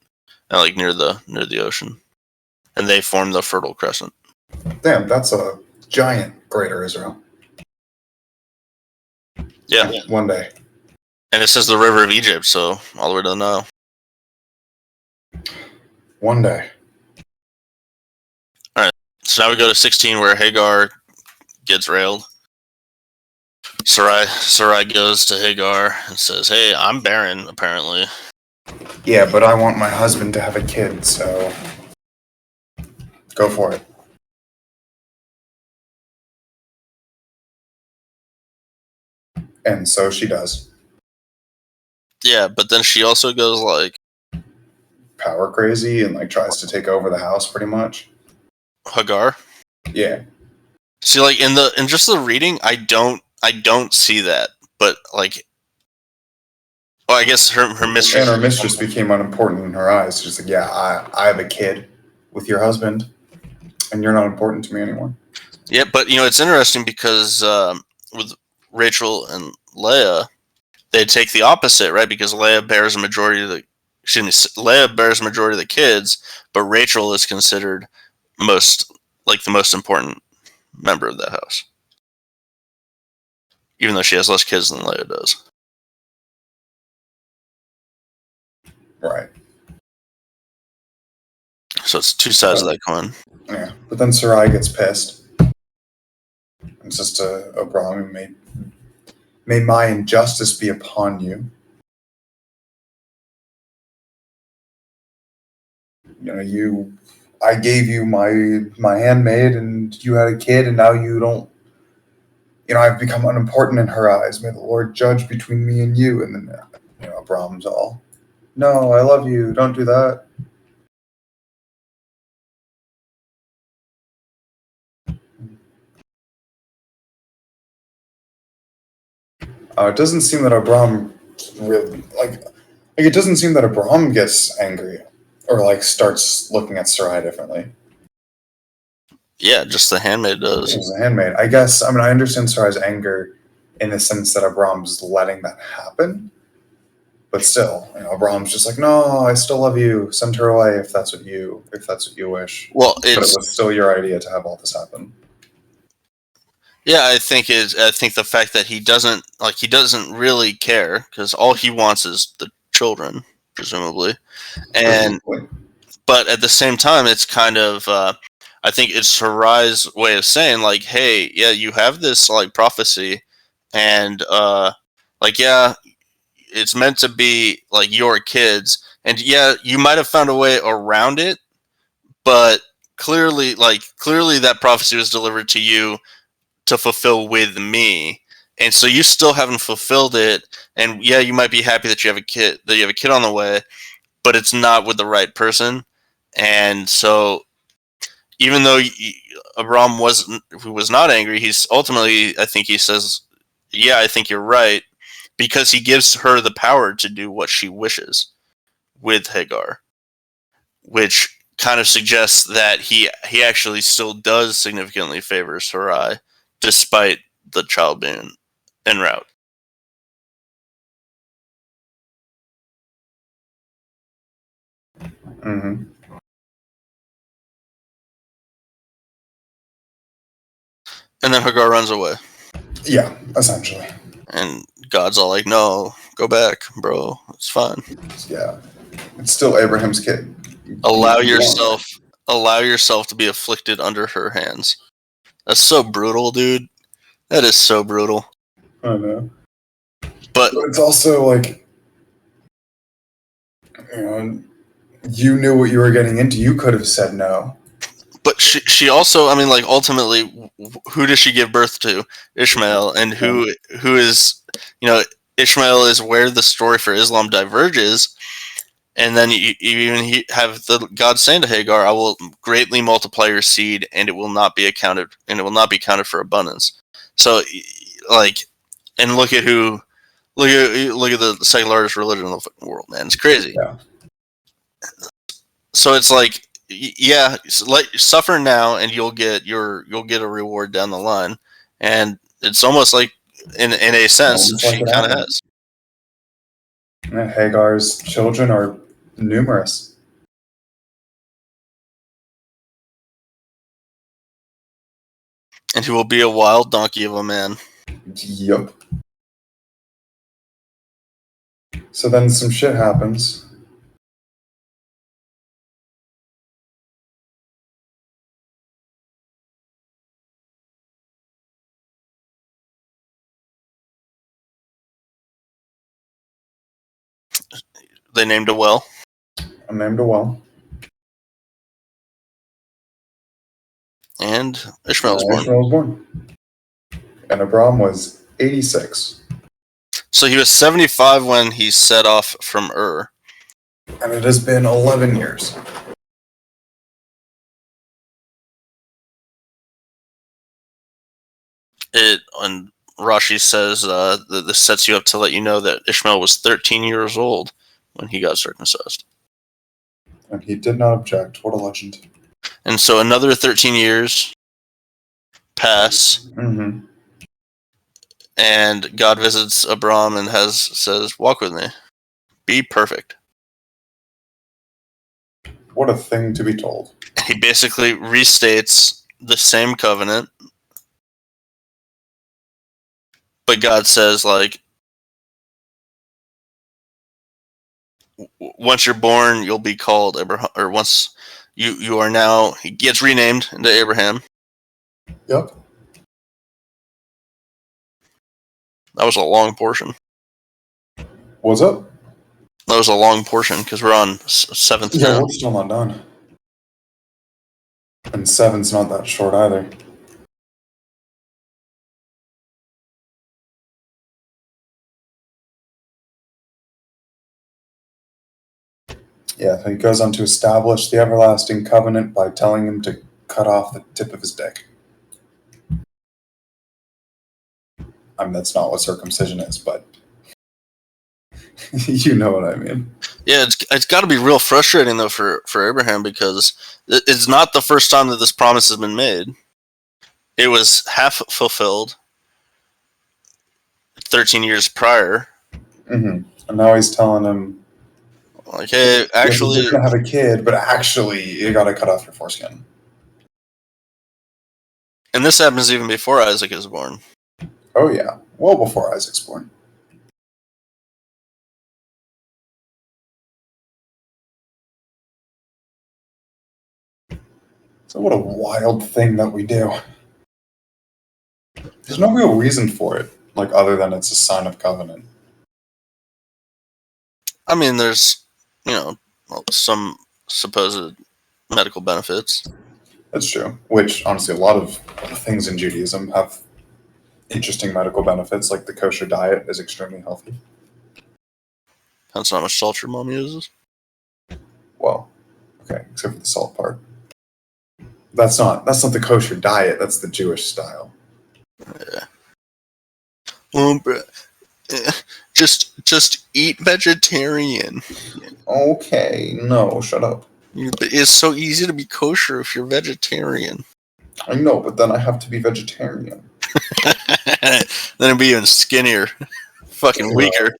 and like near the ocean, and they form the Fertile Crescent. Damn, that's a giant Greater Israel. Yeah. One day. And it says the river of Egypt, so all the way to the Nile. One day. All right. So now we go to 16, where Hagar gets railed. Sarai goes to Hagar and says, "Hey, I'm barren, apparently." Yeah, but I want my husband to have a kid, so go for it. And so she does. Yeah, but then she also goes like Power crazy and like tries to take over the house pretty much. Hagar. Yeah. See, like in just the reading, I don't see that, but like, well, I guess her mistress. And her mistress became unimportant in her eyes. She's like, yeah, I have a kid with your husband, and you're not important to me anymore. Yeah, but it's interesting because with Rachel and Leah, they take the opposite, right? Because Leah bears a majority of the kids, but Rachel is considered the most important member of that house, even though she has less kids than Leah does. Right. So it's two sides of that coin. Yeah. But then Sarai gets pissed. And says to Abraham, may my injustice be upon you. I gave you my handmaid, and you had a kid, and now you don't. I've become unimportant in her eyes. May the Lord judge between me and you. And then, Abraham's all, no, I love you. Don't do that. It doesn't seem that Abraham really it doesn't seem that Abraham gets angry or like starts looking at Sarai differently. Yeah, just the handmaid does. As a handmaid, I guess. I mean, I understand Sarai's anger in the sense that Abraham's letting that happen, but still, Abraham's just like, no, I still love you. Send her away if that's what you wish. Well, but it was still your idea to have all this happen. Yeah, I think the fact that he doesn't really care, because all he wants is the children, presumably, but at the same time, it's kind of I think it's Sarai's way of saying like, hey, yeah, you have this like prophecy, and yeah, it's meant to be like your kids, and yeah, you might have found a way around it, but clearly that prophecy was delivered to you to fulfill with me, and so you still haven't fulfilled it. And yeah, you might be happy that you have a kid on the way, but it's not with the right person. And so even though Abram was not angry, he's ultimately, I think he says, yeah, I think you're right, because he gives her the power to do what she wishes with Hagar, which kind of suggests that he actually still does significantly favor Sarai, despite the child being en route. Mm-hmm. And then Hagar runs away. Yeah, essentially. And God's all like, no, go back, bro. It's fine. Yeah. It's still Abraham's kid. Allow yourself to be afflicted under her hands. That's so brutal, dude. That is so brutal. I know. But it's also like, You knew what you were getting into. You could have said no. But she also, I mean, like, ultimately, who does she give birth to? Ishmael, and who is, Ishmael is where the story for Islam diverges. And then you even have the God saying to Hagar, "I will greatly multiply your seed, and it will not be counted for abundance." So, like, and look at the second largest religion in the world, man. It's crazy. Yeah. So it's like, yeah, suffer now, and you'll get a reward down the line. And it's almost like, in a sense, she kind of has. Hagar's children are numerous. And he will be a wild donkey of a man. Yup. So then some shit happens. They named a well. Named a well. And Ishmael was born. And Abram was 86. So he was 75 when he set off from Ur. And it has been 11 years. And Rashi says that this sets you up to let you know that Ishmael was 13 years old when he got circumcised. And he did not object. What a legend. And so another 13 years pass. Mm-hmm. And God visits Abram and says, "Walk with me. Be perfect." What a thing to be told. He basically restates the same covenant. But God says, like, once you're born, you'll be called Abraham, or once you are now, he gets renamed into Abraham. Yep. That was a long portion. What's up? That was a long portion because we're on 7th Yeah, now. we're still not done. And 7's not that short either. Yeah, he goes on to establish the everlasting covenant by telling him to cut off the tip of his dick. I mean, that's not what circumcision is, but you know what I mean. Yeah, it's got to be real frustrating, though, for Abraham, because it's not the first time that this promise has been made. It was half fulfilled 13 years prior. Mm-hmm. And now he's telling him, like, hey, actually, you're going to have a kid, but actually, you got to cut off your foreskin. And this happens even before Isaac is born. Oh, yeah. Well before Isaac's born. So what a wild thing that we do. There's no real reason for it, like, other than it's a sign of covenant. I mean, there's, some supposed medical benefits. That's true. Which, honestly, a lot of things in Judaism have interesting medical benefits, like the kosher diet is extremely healthy. That's not much salt your mom uses. Well, okay, except for the salt part. That's not the kosher diet. That's the Jewish style. Yeah. Just eat vegetarian. Okay, no, shut up. It's so easy to be kosher if you're vegetarian. I know, but then I have to be vegetarian. Then it'd be even skinnier. Fucking weaker.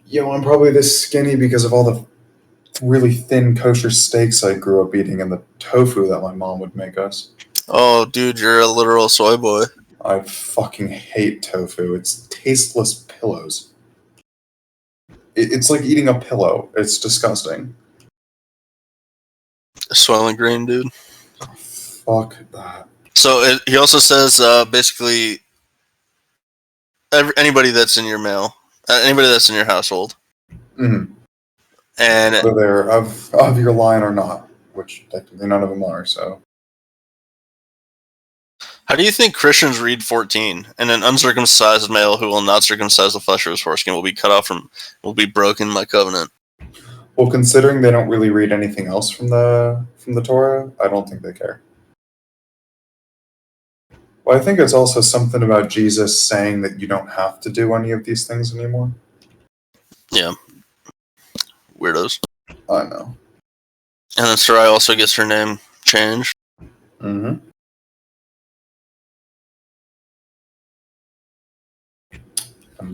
Yo, I'm probably this skinny because of all the really thin kosher steaks I grew up eating and the tofu that my mom would make us. Oh, dude, you're a literal soy boy. I fucking hate tofu. It's tasteless pillows. It's like eating a pillow. It's disgusting. Soylent Green, dude. Fuck that. So he also says, basically, anybody that's in your mail, anybody that's in your household, mm-hmm. And whether they're of your line or not, which technically none of them are. So how do you think Christians read 14? And an uncircumcised male who will not circumcise the flesh of his foreskin will be cut off will be broken my covenant. well, considering they don't really read anything else from the Torah, I don't think they care. Well, I think it's also something about Jesus saying that you don't have to do any of these things anymore. Yeah. Weirdos. I know. And then Sarai also gets her name changed. Mm-hmm. And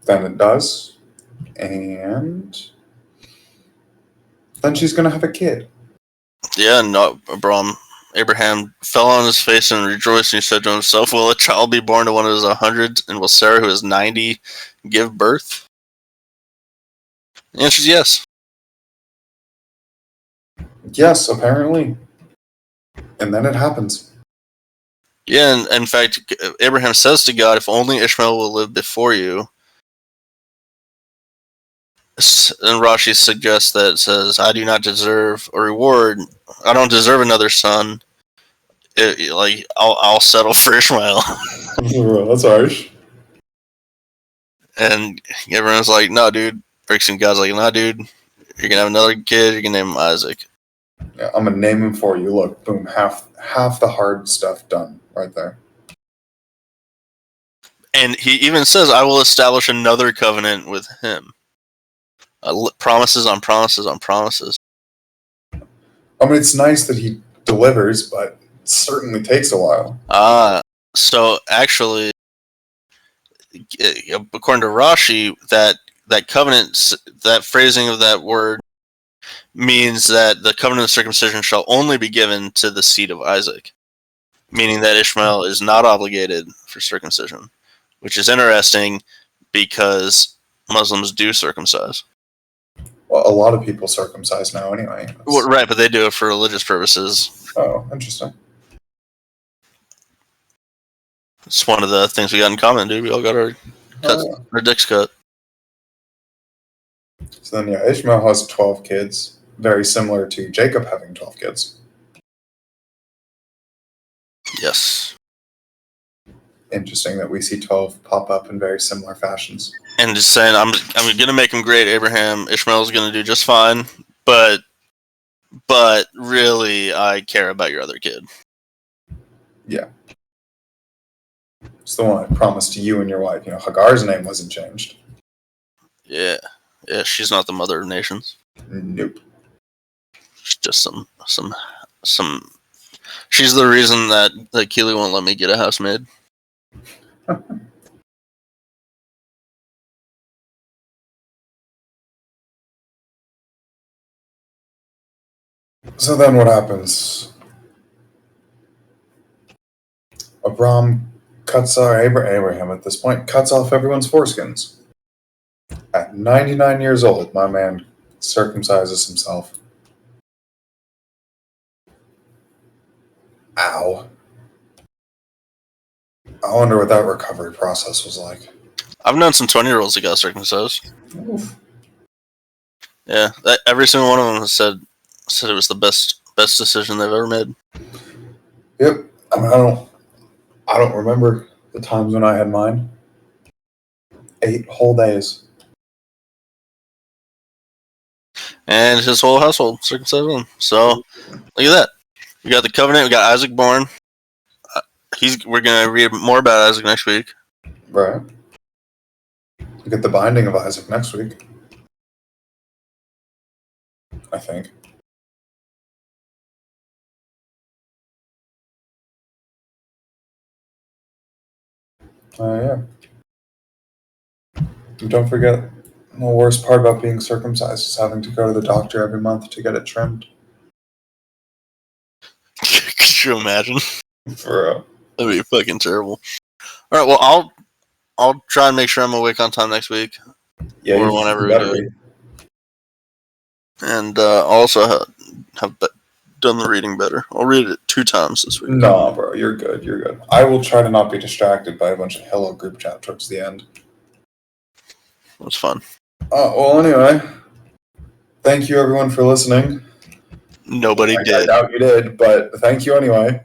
then it does. And then she's going to have a kid. Yeah, and Abraham fell on his face and rejoiced, and he said to himself, will a child be born to one who is 100, and will Sarah, who is 90, give birth? The answer is yes. Yes, apparently. And then it happens. Yeah, and in fact, Abraham says to God, if only Ishmael will live before you. And Rashi suggests that it says, I do not deserve a reward. I don't deserve another son. I'll settle for Ishmael. That's harsh. And everyone's like, no, dude. And God's like, no, dude. You're going to have another kid. You're going to name him Isaac. Yeah, I'm going to name him for you. Look, boom, half the hard stuff done right there. And he even says, I will establish another covenant with him. Promises on promises on promises. I mean, it's nice that he delivers, but it certainly takes a while. So actually, according to Rashi, that covenant, that phrasing of that word means that the covenant of circumcision shall only be given to the seed of Isaac, meaning that Ishmael is not obligated for circumcision, which is interesting because Muslims do circumcise. Well, a lot of people circumcise now anyway. Well, right, but they do it for religious purposes. Oh, interesting. It's one of the things we got in common, dude. We all got our dicks cut. So then, yeah, Ishmael has 12 kids, very similar to Jacob having 12 kids. Yes. Interesting that we see 12 pop up in very similar fashions. And just saying, I'm going to make him great, Abraham. Ishmael's going to do just fine, but really, I care about your other kid. Yeah. It's the one I promised to you and your wife. You know, Hagar's name wasn't changed. Yeah. Yeah, she's not the mother of nations. Nope. She's just some. She's the reason that Keely won't let me get a house made. So then what happens? Abraham Abraham at this point cuts off everyone's foreskins. At 99 years old, my man circumcises himself. Ow. I wonder what that recovery process was like. I've known some 20-year-olds that got circumcised. Oof. Yeah, every single one of them has said it was the best decision they've ever made. Yep. I mean, I don't remember the times when I had mine. 8 whole days. And his whole household circumcised him. So, look at that. We got the covenant. We got Isaac born. We're going to read more about Isaac next week. Right. We get the binding of Isaac next week. I think. Yeah. And don't forget, the worst part about being circumcised is having to go to the doctor every month to get it trimmed. Could you imagine? For real. That'd be fucking terrible. All right, well, I'll try and make sure I'm awake on time next week. Yeah, or whenever we do it. And also have done the reading better. I'll read it 2 times this week. No, bro, you're good. You're good. I will try to not be distracted by a bunch of Hello group chat towards the end. It was fun. Well, anyway, thank you everyone for listening. Nobody I did. doubt you did, but thank you anyway.